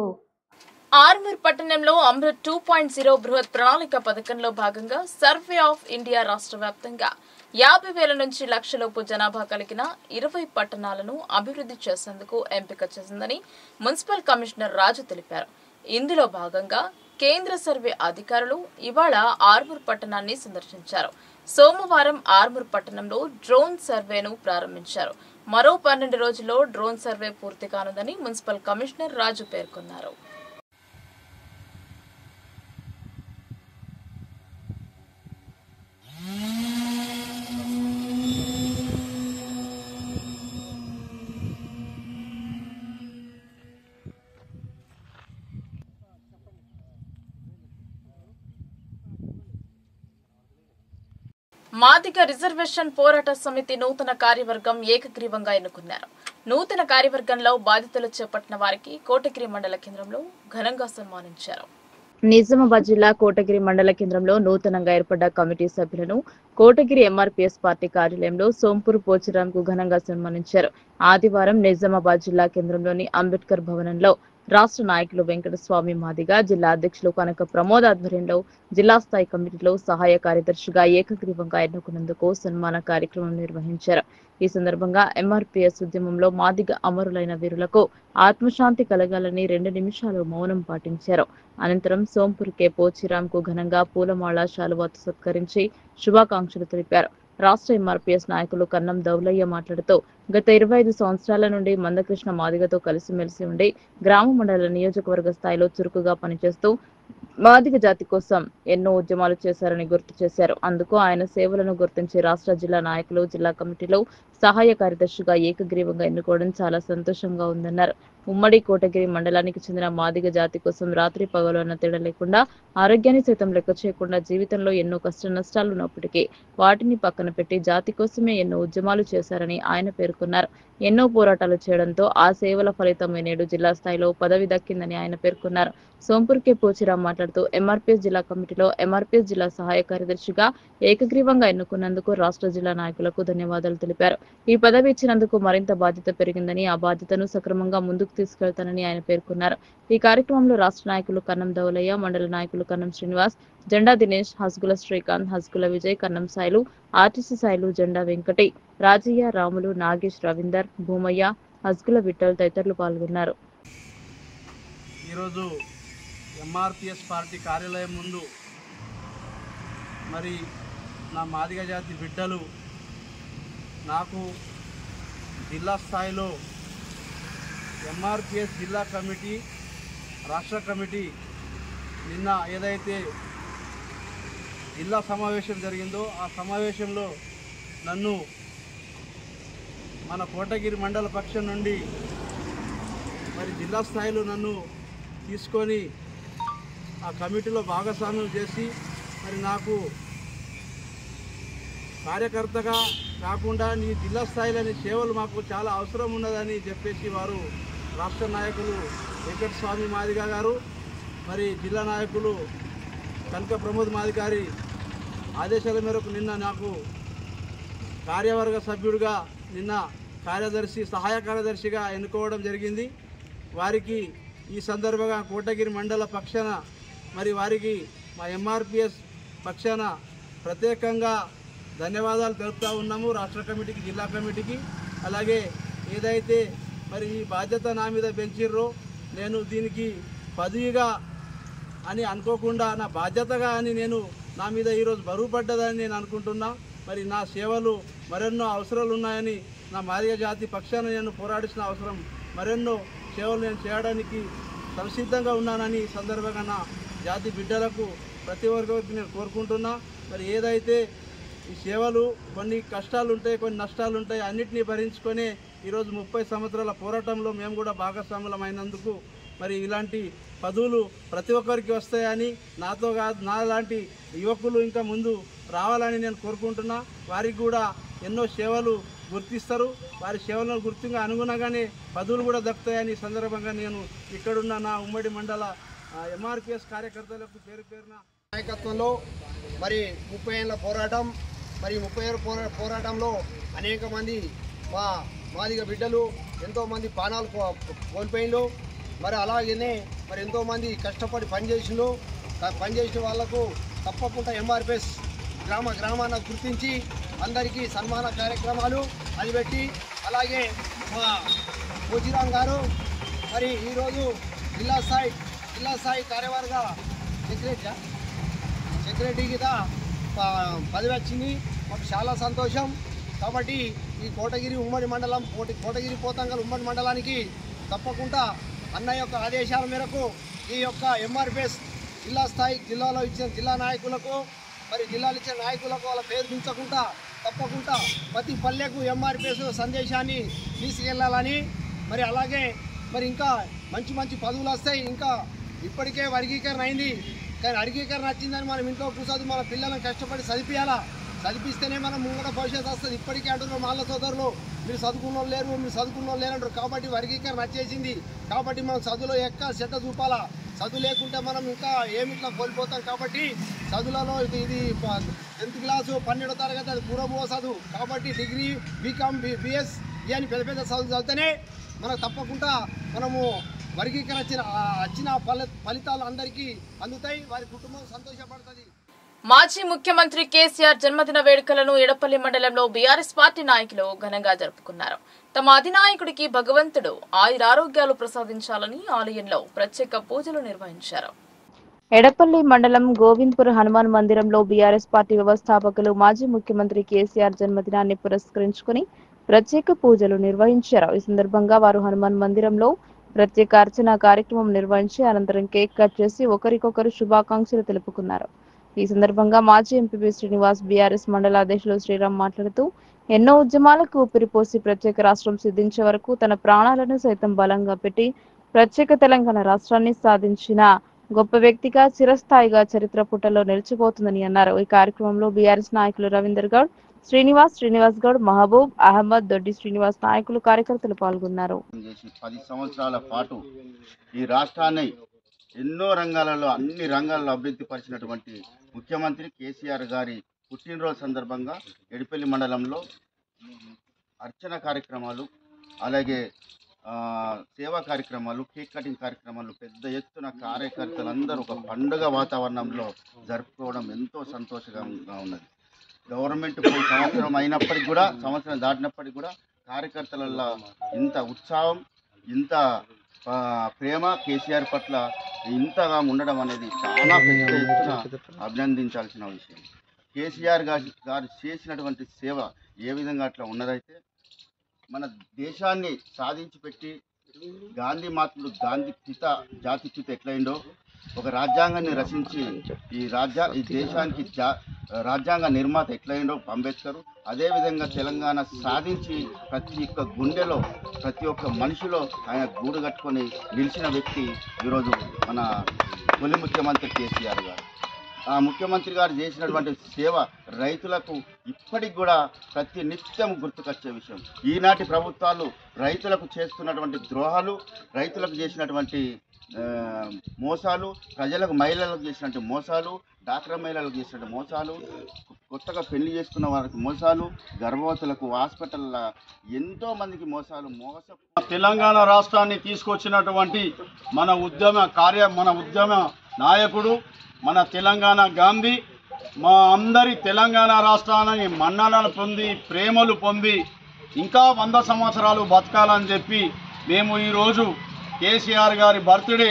ఆర్మూర్ పట్టణంలో అమృత్ 2.0 బృహత్ ప్రణాళిక పథకంలో భాగంగా సర్వే ఆఫ్ ఇండియా రాష్ట్ర వ్యాప్తంగా 50,000 నుంచి లక్షలోపు జనాభా కలిగిన 20 పట్టణాలను అభివృద్ధి చేసేందుకు ఎంపిక చేసిందని మున్సిపల్ కమిషనర్ రాజు తెలిపారు. ఇందులో భాగంగా కేంద్ర సర్వే అధికారులు ఇవాళ ఆర్మూర్ పట్టణాన్ని సందర్శించారు. సోమవారం ఆర్మూర్ పట్టణంలో డ్రోన్ సర్వేను ప్రారంభించారు. మరో 12 రోజుల్లో డ్రోన్ సర్వే పూర్తి కానుందని మున్సిపల్ కమిషనర్ రాజు పేర్కొన్నారు. మాదిగ రిజర్వేషన్ పోరాట సమితి నూతన కార్యవర్గం ఏకగ్రీవంగా ఎన్నుకున్నారు. నూతన కార్యవర్గంలో బాధ్యతలు చేపట్టిన వారికి కోటగిరి మండల కేంద్రంలో ఘనంగా సన్మానించారు. నిజామాబాద్ జిల్లా కోటగిరి మండల కేంద్రంలో నూతనంగా ఏర్పడ్డ కమిటీ సభ్యులను కోటగిరి ఎంఆర్పీఎస్ పార్టీ కార్యాలయంలో సోంపూర్ పోచిరాంకు ఘనంగా సన్మానించారు. ఆదివారం నిజామాబాద్ జిల్లా కేంద్రంలోని అంబేద్కర్ భవనంలో రాష్ట్ర నాయకులు వెంకటస్వామి మాదిగ, జిల్లా అధ్యక్షులు కనక ప్రమోద్ ఆధ్వర్యంలో జిల్లా స్థాయి కమిటీలో సహాయ కార్యదర్శిగా ఏకగ్రీవంగా ఎన్నుకున్నందుకు సన్మాన కార్యక్రమం నిర్వహించారు. ఈ సందర్భంగా ఎంఆర్పీఎస్ ఉద్యమంలో మాదిగ అమరులైన వీరులకు ఆత్మశాంతి కలగాలని 2 నిమిషాలు మౌనం పాటించారు. అనంతరం సోంపూర్ కె పోచిరాంకు ఘనంగా పూలమాల శాలువాతో సత్కరించి శుభాకాంక్షలు తెలిపారు. రాష్ట్ర ఎంఆర్పీఎస్ నాయకులు కన్నం దౌలయ్య మాట్లాడుతూ గత 25 సంవత్సరాల నుండి మందకృష్ణ మాదిగతో కలిసిమెలిసి ఉండి గ్రామ మండల నియోజకవర్గ స్థాయిలో చురుకుగా పనిచేస్తూ మాదిగ జాతి కోసం ఎన్నో ఉద్యమాలు చేశారని గుర్తు చేశారు. అందుకు ఆయన సేవలను గుర్తించి రాష్ట్ర జిల్లా నాయకులు జిల్లా కమిటీలో సహాయ కార్యదర్శిగా ఏకగ్రీవంగా ఎన్నుకోవడం చాలా సంతోషంగా ఉందన్నారు. ఉమ్మడి కోటగిరి మండలానికి చెందిన మాదిగ జాతి కోసం రాత్రి పగలు అన్న తేడా లేకుండా ఆరోగ్యాన్ని సైతం లెక్క చేయకుండా జీవితంలో ఎన్నో కష్ట నష్టాలు ఉన్నప్పటికీ వాటిని పక్కన పెట్టి జాతి కోసమే ఎన్నో ఉద్యమాలు చేశారని ఆయన పేర్కొన్నారు. ఎన్నో పోరాటాలు చేయడంతో ఆ సేవల ఫలితమే నేడు జిల్లా స్థాయిలో పదవి దక్కిందని ఆయన పేర్కొన్నారు. సోంపూర్ కె పోచిరాం మాట్లాడుతూ ఎంఆర్పీఎస్ జిల్లా కమిటీలో ఎంఆర్పీఎస్ జిల్లా సహాయ కార్యదర్శిగా ఏకగ్రీవంగా ఎన్నుకున్నందుకు రాష్ట్ర జిల్లా నాయకులకు ధన్యవాదాలు తెలిపారు. ఈ పదవి ఇచ్చినందుకు మరింత బాధ్యత పెరిగిందని ఆ బాధ్యతను సక్రమంగా ముందుకు తీసుకెళ్తానని ఆయన పేర్కొన్నారు. ఈ కార్యక్రమంలో రాష్ట్ర నాయకులు కన్నం దౌలయ్య, మండల నాయకులు కన్నం శ్రీనివాస్, జెండా దినేష్, హస్గుల శ్రీకాంత్, హస్గుల విజయ్, కన్నం సాయిలు, ఆర్టీసీ సాయిలు, జెండా వెంకటి, రాజయ్య, రాములు, నాగేష్, రవీందర్, భూమయ్య, హస్గుల విఠల్ తదితరులు పాల్గొన్నారు. ఈరోజు ఎంఆర్పీఎస్ పార్టీ కార్యాలయం ముందు మరి నా మాదిగ జాతి బిడ్డలు నాకు జిల్లా స్థాయిలో ఎంఆర్పీఎస్ జిల్లా కమిటీ, రాష్ట్ర కమిటీ నిన్న ఏదైతే జిల్లా సమావేశం జరిగిందో ఆ సమావేశంలో నన్ను మన కోటగిరి మండల పక్షం నుండి మరి జిల్లా స్థాయిలో నన్ను తీసుకొని ఆ కమిటీలో భాగస్వామ్యం చేసి మరి నాకు కార్యకర్తగా కాకుండా నీ జిల్లా స్థాయిలోని సేవలు మాకు చాలా అవసరం ఉన్నదని చెప్పేసి వారు రాష్ట్ర నాయకులు వెంకటస్వామి మాదిగ గారు మరి జిల్లా నాయకులు కనక ప్రమోద్ మాదిగ గారి ఆదేశాల మేరకు నిన్న నాకు కార్యవర్గ సభ్యుడిగా నిన్న సహాయ కార్యదర్శిగా ఎన్నుకోవడం జరిగింది. వారికి ఈ సందర్భంగా కోటగిరి మండల పక్షాన మరి వారికి మా ఎంఆర్పీఎస్ పక్షాన ప్రత్యేకంగా ధన్యవాదాలు తెలుపుతూ ఉన్నాము. రాష్ట్ర కమిటీకి, జిల్లా కమిటీకి. అలాగే ఏదైతే మరి ఈ బాధ్యత నా మీద పెంచిర్రో నేను దీనికి పదవిగా అని అనుకోకుండా నా బాధ్యతగా అని నేను నా మీద ఈరోజు బరువు పడ్డదని నేను అనుకుంటున్నా. మరి నా సేవలు మరెన్నో అవసరాలు ఉన్నాయని నా మాదిగ జాతి పక్షాన నేను పోరాడిన అవసరం మరెన్నో సేవలు నేను చేయడానికి సంసిద్ధంగా ఉన్నానని ఈ సందర్భంగా నా జాతి బిడ్డలకు ప్రతి ఒక్కరికి నేను కోరుకుంటున్నా. మరి ఏదైతే ఈ సేవలు కొన్ని కష్టాలు ఉంటాయి, కొన్ని నష్టాలు ఉంటాయి, అన్నిటినీ భరించుకొని ఈరోజు 30 సంవత్సరాల పోరాటంలో మేము కూడా భాగస్వాములమైనందుకు మరి ఇలాంటి పదవులు ప్రతి ఒక్కరికి వస్తాయని, నాతో కాదు నా లాంటి యువకులు ఇంకా ముందు రావాలని నేను కోరుకుంటున్నా. వారికి కూడా ఎన్నో సేవలు గుర్తిస్తారు, వారి సేవలను గుర్తింగా అనుగుణంగానే పదవులు కూడా దక్కుతాయని సందర్భంగా నేను ఇక్కడున్న నా ఉమ్మడి మండల ఎంఆర్పిఎస్ కార్యకర్తలకు పేరు పేరున నాయకత్వంలో మరి 30 ఏళ్ళ పోరాటం, మరి 30 ఏళ్ళ పోరాటంలో అనేక మంది మా మాదిగ బిడ్డలు ఎంతోమంది ప్రాణాలు కోల్పోయిండు. మరి అలాగనే మరి ఎంతోమంది కష్టపడి పనిచేసిన వాళ్లకు తప్పకుండా ఎంఆర్పిఎస్ గ్రామాన్ని గుర్తించి అందరికీ సన్మాన కార్యక్రమాలు అది పెట్టి, అలాగే మా పూజీరామ్ గారు మరి ఈరోజు జిల్లా స్థాయి కార్యవర్గ సెక్రటరీకి పదవి వచ్చింది. మాకు చాలా సంతోషం. కాబట్టి ఈ కోటగిరి ఉమ్మడి మండలం కోటగిరి పోతంగల్ ఉమ్మడి మండలానికి తప్పకుండా అన్న యొక్క ఆదేశాల మేరకు ఈ యొక్క ఎంఆర్పిఎస్ జిల్లాలో ఇచ్చిన జిల్లా నాయకులకు మరి జిల్లాలో ఇచ్చిన నాయకులకు వాళ్ళ పేరు దించకుండా తప్పకుండా ప్రతి పల్లెకు ఎంఆర్పిఎస్ సందేశాన్ని తీసుకెళ్లాలని, మరి అలాగే మరి ఇంకా మంచి పదవులు వస్తాయి. ఇంకా ఇప్పటికే వర్గీకరణ అయింది, కానీ వర్గీకరణ వచ్చిందని మనం ఇంట్లో కూర్చోదు, మన పిల్లలను కష్టపడి చదివిస్తేనే మనం ముంగట భవిష్యత్తు వస్తుంది. ఇప్పటికే అంటున్నారు మాల సోదరులు మీరు చదువుకున్న వాళ్ళు లేరు అంటారు. కాబట్టి వర్గీకరణ వచ్చేసింది. కాబట్టి మనం చదువులో శ్రద్ధ చూపాలా. చదువు లేకుంటే మనం ఇంకా ఏమిట్లా కోల్పోతాం. కాబట్టి చదువులలో ఇది 10th క్లాసు 12వ తరగతి అది పూర్వభూవ చదువు. కాబట్టి డిగ్రీ బీకామ్ బిఎస్ అని పెద్ద చదువు చదివితేనే మనకు తప్పకుండా మనము వర్గీకరణ వచ్చిన ఫలితాలు అందరికీ అందుతాయి, వారి కుటుంబం సంతోషపడుతుంది. మాజీ ముఖ్యమంత్రి కేసీఆర్ జన్మదిన వేడుకలను ఎడపల్లి మండలంలో బీఆర్ఎస్ పార్టీ నాయకులు ఘనంగా జరుపుకున్నారు. తమ అధినాయకుడికి భగవంతుడు ఆయురారోగ్యాలు ప్రసాదించాలని ఆలయంలో ప్రత్యేక పూజలు నిర్వహించారు. ఎడపల్లి మండలం గోవింద్పూర్ హనుమాన్ మందిరంలో బీఆర్ఎస్ పార్టీ వ్యవస్థాపకులు మాజీ ముఖ్యమంత్రి కేసీఆర్ జన్మదినాన్ని పురస్కరించుకుని ప్రత్యేక పూజలు నిర్వహించారు. ఈ సందర్భంగా వారు హనుమాన్ మందిరంలో ప్రత్యేక అర్చన కార్యక్రమం నిర్వహించి అనంతరం కేక్ కట్ చేసి ఒకరికొకరు శుభాకాంక్షలు తెలుపుకున్నారు. ఈ సందర్భంగా మాజీ ఎంపీ శ్రీనివాస్, బీఆర్ఎస్ మండల అధ్యక్షులు శ్రీరామ్ మాట్లాడుతూ ఎన్నో ఉద్యమాలకు ఊపిరిపోసి ప్రత్యేక రాష్ట్రం సిద్ధించే వరకు తన ప్రాణాలను సైతం బలంగా పెట్టి ప్రత్యేక తెలంగాణ రాష్ట్రాన్ని సాధించిన గొప్ప వ్యక్తిగా చిరస్థాయిగా చరిత్ర పుటల్లో నిలిచిపోతుందని అన్నారు. ఈ కార్యక్రమంలో బీఆర్ఎస్ నాయకులు రవీందర్ గౌడ్, శ్రీనివాస్ గౌడ్, మహబూబ్ అహ్మద్, దొడ్డి శ్రీనివాస్ నాయకులు కార్యకర్తలు పాల్గొన్నారు. 10 సంవత్సరాల పాటు ఈ రాష్ట్రాన్ని ఎన్నో రంగాలలో అన్ని రంగాల్లో అభివృద్ధి పరిచినటువంటి ముఖ్యమంత్రి కేసీఆర్ గారి పుట్టినరోజు సందర్భంగా ఎడిపల్లి మండలంలో అర్చన కార్యక్రమాలు, అలాగే సేవా కార్యక్రమాలు, కేక్ కటింగ్ కార్యక్రమాలు పెద్ద ఎత్తున కార్యకర్తలందరూ ఒక పండుగ వాతావరణంలో జరుపుకోవడం ఎంతో సంతోషంగా ఉన్నది. గవర్నమెంట్ సంవత్సరం అయినప్పటికీ కూడా, సంవత్సరం దాటినప్పటికీ కూడా కార్యకర్తలలో ఇంత ఉత్సాహం, ఇంత ప్రేమ కేసీఆర్ పట్ల ఇంతగా ఉండడం అనేది చాలా పెద్ద ఎత్తున అభినందించాల్సిన విషయం. కేసీఆర్ గారు చేసినటువంటి సేవ ఏ విధంగా అట్లా ఉన్నదైతే, మన దేశాన్ని సాధించి పెట్టి గాంధీ మహాత్ముడు జాతి పిత ఎట్లయిందో ఒక రాజ్యాంగాన్ని రచించి ఈ దేశానికి రాజ్యాంగ నిర్మాత ఎట్లయిందో అంబేద్కర్, అదేవిధంగా తెలంగాణ సాధించి ప్రతి ఒక్క గుండెలో ప్రతి ఒక్క మనిషిలో ఆయన గూడు కట్టుకొని నిలిచిన వ్యక్తి ఈరోజు మన తొలి ముఖ్యమంత్రి కేసీఆర్ గారు. ఆ ముఖ్యమంత్రి గారు చేసినటువంటి సేవ రైతులకు ఇప్పటికి కూడా ప్రతి నిత్యం గుర్తుకొచ్చే విషయం. ఈనాటి ప్రభుత్వాలు రైతులకు చేస్తున్నటువంటి ద్రోహాలు, రైతులకు చేసినటువంటి మోసాలు, మహిళలకు చేసినటువంటి మోసాలు, డాక్టర్ మహిళలకు చేసినటువంటి మోసాలు, కొత్తగా పెళ్లి చేసుకున్న వారికి మోసాలు, గర్భవతులకు హాస్పిటల్ల ఎంతో మందికి మోసాలు. తెలంగాణ రాష్ట్రాన్ని తీసుకొచ్చినటువంటి మన ఉద్యమ నాయకుడు, మన తెలంగాణ గాంధీ, మా అందరి తెలంగాణ రాష్ట్రాన్ని మన్ననలు పొంది ప్రేమలు పొంది ఇంకా 100 సంవత్సరాలు బతకాలని చెప్పి మేము ఈరోజు కేసీఆర్ గారి బర్త్డే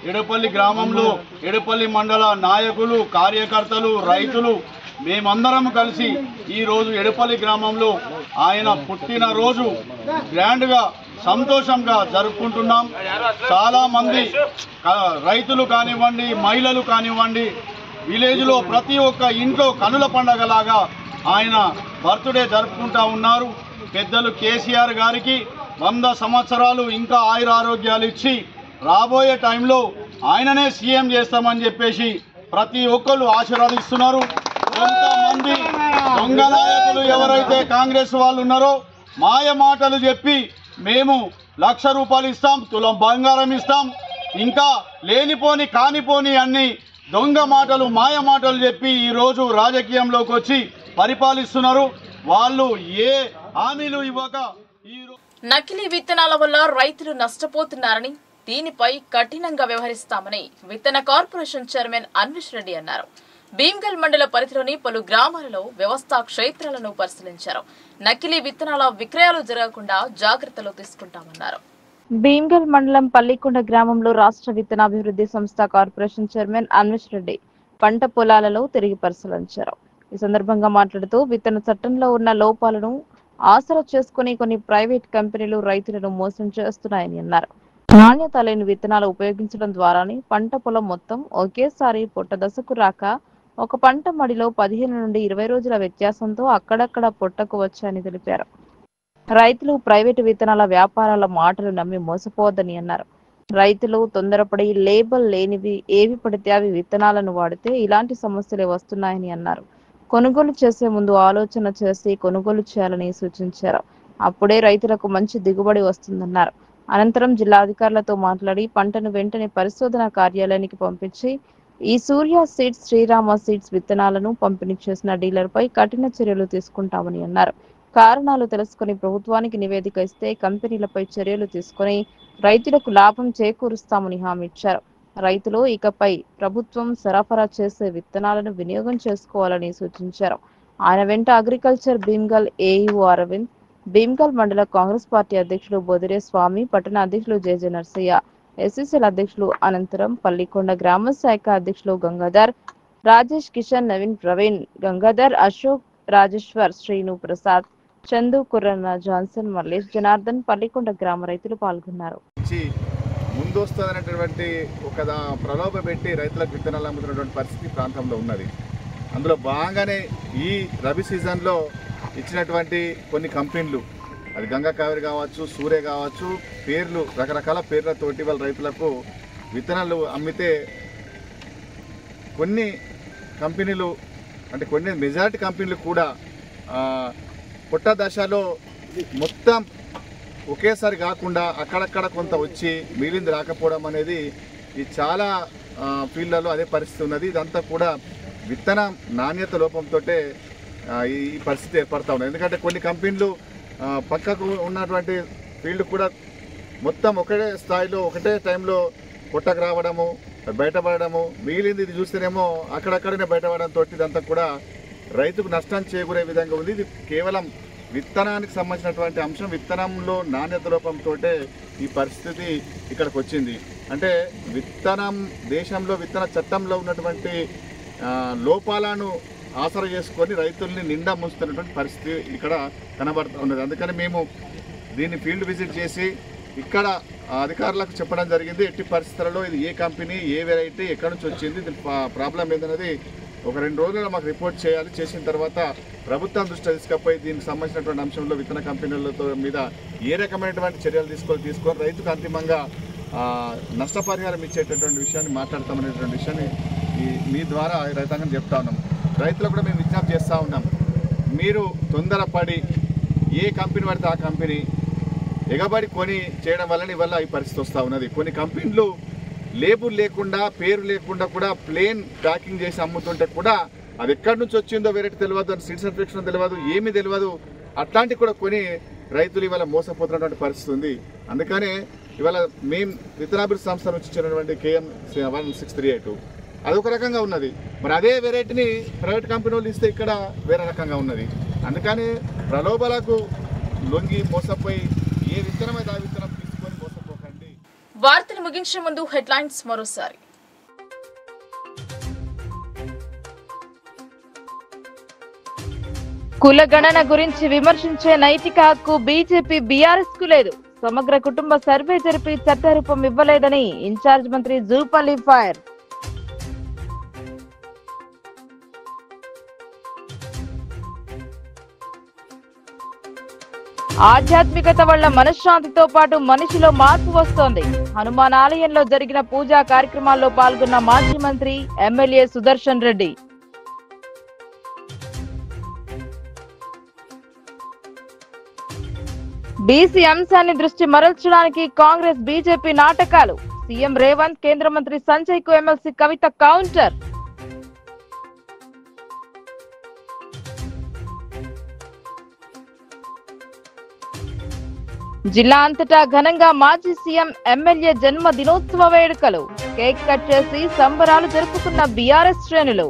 ఎడపల్లి గ్రామంలో ఎడపల్లి మండల నాయకులు, కార్యకర్తలు, రైతులు మేమందరం కలిసి ఈరోజు ఎడపల్లి గ్రామంలో ఆయన పుట్టినరోజు గ్రాండ్గా సంతోషంగా జరుపుకుంటున్నాం. చాలామంది రైతులు కానివ్వండి, మహిళలు కానివ్వండి, విలేజ్లో ప్రతి ఒక్క ఇంట్లో కనుల పండగలాగా ఆయన బర్త్డే జరుపుకుంటా ఉన్నారు. పెద్దలు కేసీఆర్ గారికి 100 సంవత్సరాలు ఇంకా ఆయుర ఆరోగ్యాలు ఇచ్చి రాబోయే టైంలో ఆయననే సీఎం చేస్తామని చెప్పేసి ప్రతి ఒక్కళ్ళు ఆశీర్వదిస్తున్నారు. కొంతమంది దొంగ నాయకులు ఎవరైతే కాంగ్రెస్ వాళ్ళు ఉన్నారో మాయ మాటలు చెప్పి మేము ₹1,00,000 ఇస్తాం, తులం బంగారం ఇస్తాం, ఇంకా లేనిపోని కానిపోని అన్ని దొంగ మాటలు, మాయ మాటలు చెప్పి ఈరోజు రాజకీయంలోకి వచ్చి పరిపాలిస్తున్నారు. వాళ్ళు ఏ హామీలు ఇవ్వక నకిలీ విత్తనాల వల్ల రైతులు నష్టపోతున్నారని, దీనిపై కఠినంగా వ్యవహరిస్తామని విత్తన కార్పొరేషన్ చైర్మన్ అన్విష్ రెడ్డి అన్నారు. భీమ్గల్ మండల పరిధిలోని పలు గ్రామాలలో వ్యవస్థా క్షేత్రాలను పరిశీలించారు. నకిలీ విత్తనాల విక్రయాలు జరగకుండా జాగ్రత్తలు తీసుకుంటామన్నారు. భీమ్గల్ మండలం పల్లికొండ గ్రామంలో రాష్ట్ర విత్తనాభివృద్ధి సంస్థ కార్పొరేషన్ చైర్మన్ అన్విష్ రెడ్డి పంట పొలాలలో తిరిగి పరిశీలించారు. ఈ సందర్భంగా మాట్లాడుతూ విత్తన చట్టంలో ఉన్న లోపాలను ఆసరా చేసుకుని కొన్ని ప్రైవేట్ కంపెనీలు రైతులను మోసం చేస్తున్నాయని అన్నారు. నాణ్యత లేని విత్తనాలు ఉపయోగించడం ద్వారానే పంట పొలం మొత్తం ఒకేసారి పొట్ట దశకు రాక ఒక పంట మడిలో 15 నుండి 20 రోజుల వ్యత్యాసంతో అక్కడక్కడ పొట్టకు వచ్చాయని తెలిపారు. రైతులు ప్రైవేటు విత్తనాల వ్యాపారాల మాటలు నమ్మి మోసపోవద్దని అన్నారు. రైతులు తొందరపడి లేబుల్ లేనివి ఏవి పడితే అవి విత్తనాలను వాడితే ఇలాంటి సమస్యలే వస్తున్నాయని అన్నారు. కొనుగోలు చేసే ముందు ఆలోచన చేసి కొనుగోలు చేయాలని సూచించారు. అప్పుడే రైతులకు మంచి దిగుబడి వస్తుందన్నారు. అనంతరం జిల్లా అధికారులతో మాట్లాడి పంటను వెంటనే పరిశోధన కార్యాలయానికి పంపించి ఈ సూర్య సీడ్స్, శ్రీరామ సీడ్స్ విత్తనాలను పంపిణీ చేసిన డీలర్పై కఠిన చర్యలు తీసుకుంటామని అన్నారు. కారణాలు తెలుసుకుని ప్రభుత్వానికి నివేదిక ఇస్తే కంపెనీలపై చర్యలు తీసుకుని రైతులకు లాభం చేకూరుస్తామని హామీ ఇచ్చారు. రైతులు ఇకపై ప్రభుత్వం సరఫరా చేసే విత్తనాలను వినియోగం చేసుకోవాలని సూచించారు. ఆయన వెంట అగ్రికల్చర్ భీమ్గల్ ఏఈఓ అరవింద్, భీమ్గల్ మండల కాంగ్రెస్ పార్టీ అధ్యక్షులు బొదిరే స్వామి, పట్టణ అధ్యక్షులు జేజే నర్సయ్య, ఎస్సీసీల అధ్యక్షులు అనంతరం, పల్లికొండ గ్రామ శాఖ అధ్యక్షులు గంగాధర్, రాజేష్, కిషన్, నవీన్, ప్రవీణ్, గంగాధర్, అశోక్, రాజేశ్వర్, శ్రీను ప్రసాద్, చందు, కుర్రన్న, జాన్సన్, మల్లేష్, జనార్దన్, పల్లికొండ గ్రామ రైతులు పాల్గొన్నారు. ముందొస్తున్నటువంటి ఒక ప్రలోభ పెట్టి రైతులకు విత్తనాలు అమ్ముతున్నటువంటి పరిస్థితి ప్రాంతంలో ఉన్నది. అందులో భాగంగానే ఈ రబీ సీజన్లో ఇచ్చినటువంటి కొన్ని కంపెనీలు, అది గంగా కావేరి కావచ్చు, సూర్య కావచ్చు, పేర్లు రకరకాల పేర్లతోటి వాళ్ళ రైతులకు విత్తనాలు అమ్మితే కొన్ని కంపెనీలు అంటే కొన్ని మెజారిటీ కంపెనీలు కూడా పుట్ట దశలో మొత్తం ఒకేసారి కాకుండా అక్కడక్కడ కొంత వచ్చి మిగిలింది రాకపోవడం అనేది ఈ చాలా ఫీల్డ్లలో అదే పరిస్థితి ఉన్నది. ఇదంతా కూడా విత్తన నాణ్యత లోపంతో ఈ పరిస్థితి ఏర్పడతా ఉన్నది. ఎందుకంటే కొన్ని కంపెనీలు పక్కకు ఉన్నటువంటి ఫీల్డ్ కూడా మొత్తం ఒకటే స్థాయిలో ఒకటే టైంలో పుట్టకు రావడము, బయటపడము, మిగిలింది ఇది చూస్తేనేమో అక్కడక్కడనే బయటపడడంతో ఇదంతా కూడా రైతుకు నష్టం చేకూరే విధంగా ఉంది. ఇది కేవలం విత్తనానికి సంబంధించినటువంటి అంశం. విత్తనంలో నాణ్యత లోపంతో ఈ పరిస్థితి ఇక్కడికి వచ్చింది. అంటే విత్తనం దేశంలో విత్తన చట్టంలో ఉన్నటువంటి లోపాలను ఆసరా చేసుకొని రైతుల్ని నిండా ముంచుతున్నటువంటి పరిస్థితి ఇక్కడ కనబడుతున్నది. అందుకని మేము దీన్ని ఫీల్డ్ విజిట్ చేసి ఇక్కడ అధికారులకు చెప్పడం జరిగింది. ఎట్టి పరిస్థితులలో ఇది ఏ కంపెనీ, ఏ వెరైటీ, ఎక్కడి నుంచి వచ్చింది, దీని ప్రాబ్లం ఏందనేది ఒక 2 రోజుల్లో మాకు రిపోర్ట్ చేయాలి. చేసిన తర్వాత ప్రభుత్వం దృష్టి తీసుకపోయి దీనికి సంబంధించినటువంటి అంశంలో విత్తన కంపెనీలతో మీద ఏ రకమైనటువంటి చర్యలు తీసుకొని రైతుకు అంతిమంగా నష్టపరిహారం ఇచ్చేటటువంటి విషయాన్ని మాట్లాడతామనేటువంటి విషయాన్ని మీ ద్వారా రైతాంగం చెప్తా ఉన్నాం. రైతులకు కూడా మేము విజ్ఞప్తి చేస్తూ ఉన్నాం. మీరు తొందరపడి ఏ కంపెనీ పడితే ఆ కంపెనీ ఎగబడి కొని చేయడం వల్ల ఈ పరిస్థితి వస్తూ ఉన్నది. కొన్ని కంపెనీలు లేబుల్ లేకుండా, పేరు లేకుండా కూడా ప్లేన్ ప్యాకింగ్ చేసి అమ్ముతుంటే కూడా అది ఎక్కడి నుంచి వచ్చిందో వెరైటీ తెలియదు, అది సీడ్ సర్టిఫికేషన్ తెలియదు, ఏమీ తెలియదు. అట్లాంటివి కూడా కొని రైతులు ఇవాళ మోసపోతున్నటువంటి పరిస్థితి ఉంది. అందుకనే ఇవాళ మేము విత్తనాభివృద్ధి సంస్థ నుంచి ఇచ్చినటువంటి KM 1638 అదొక రకంగా ఉన్నది. మరి అదే వెరైటీని ప్రైవేట్ కంపెనీ వాళ్ళు ఇస్తే ఇక్కడ వేరే రకంగా ఉన్నది. అందుకని ప్రలోభాలకు లొంగి మోసపోయి ఏ విత్తనమైతే ఆ విత్తనం తీసుకొని మోసపోకండి. వార్తలు ముగించే ముందు హెడ్లైన్స్ మరోసారి. కులగణన గురించి విమర్శించే నైతిక హక్కు బీజేపీ బీఆర్ఎస్ కు లేదు. సమగ్ర కుటుంబ సర్వే జరిపి చట్టరూపం ఇవ్వలేదని ఇన్ఛార్జ్ మంత్రి జూపల్లి ఫైర్. ఆధ్యాత్మికత వల్ల మనశ్శాంతితో పాటు మనిషిలో మార్పు వస్తోంది. హనుమాన్ ఆలయంలో జరిగిన పూజా కార్యక్రమాల్లో పాల్గొన్న మాజీ మంత్రి ఎమ్మెల్యే సుదర్శన్ రెడ్డి. బీసీ అంశాన్ని దృష్టి మరల్చడానికి కాంగ్రెస్ బీజేపీ నాటకాలు. సీఎం రేవంత్ కేంద్ర మంత్రి సంజయ్ కు ఎమ్మెల్సీ కవిత కౌంటర్. జిల్లా అంతటా ఘనంగా మాజీ సీఎం ఎమ్మెల్యే జన్మ దినోత్సవ వేడుకలు. కేక్ కట్ చేసి సంబరాలు జరుపుకున్న బీఆర్ఎస్ శ్రేణులు.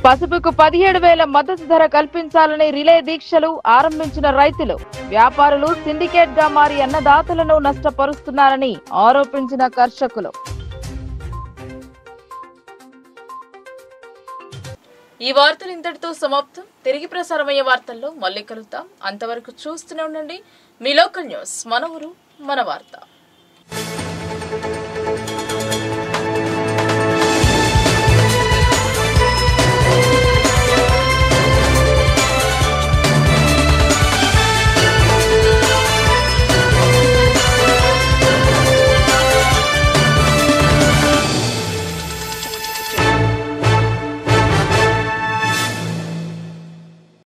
పసుపుకు 17,000 మద్దతు ధర కల్పించాలని రిలే దీక్షలు ఆరంభించిన రైతులు. వ్యాపారులు సిండికేట్ గా మారి అన్నదాతలను నష్టపరుస్తున్నారని ఆరోపించిన కర్షకులు. ఈ వార్తలు ఇంతటితో సమాప్తం. తిరిగి ప్రసారమయ్యే వార్తల్లో మళ్ళీ కలుద్దాం. అంతవరకు చూస్తూనే ఉండండి మీ లోకల్ న్యూస్. మన ఊరు మన వార్త.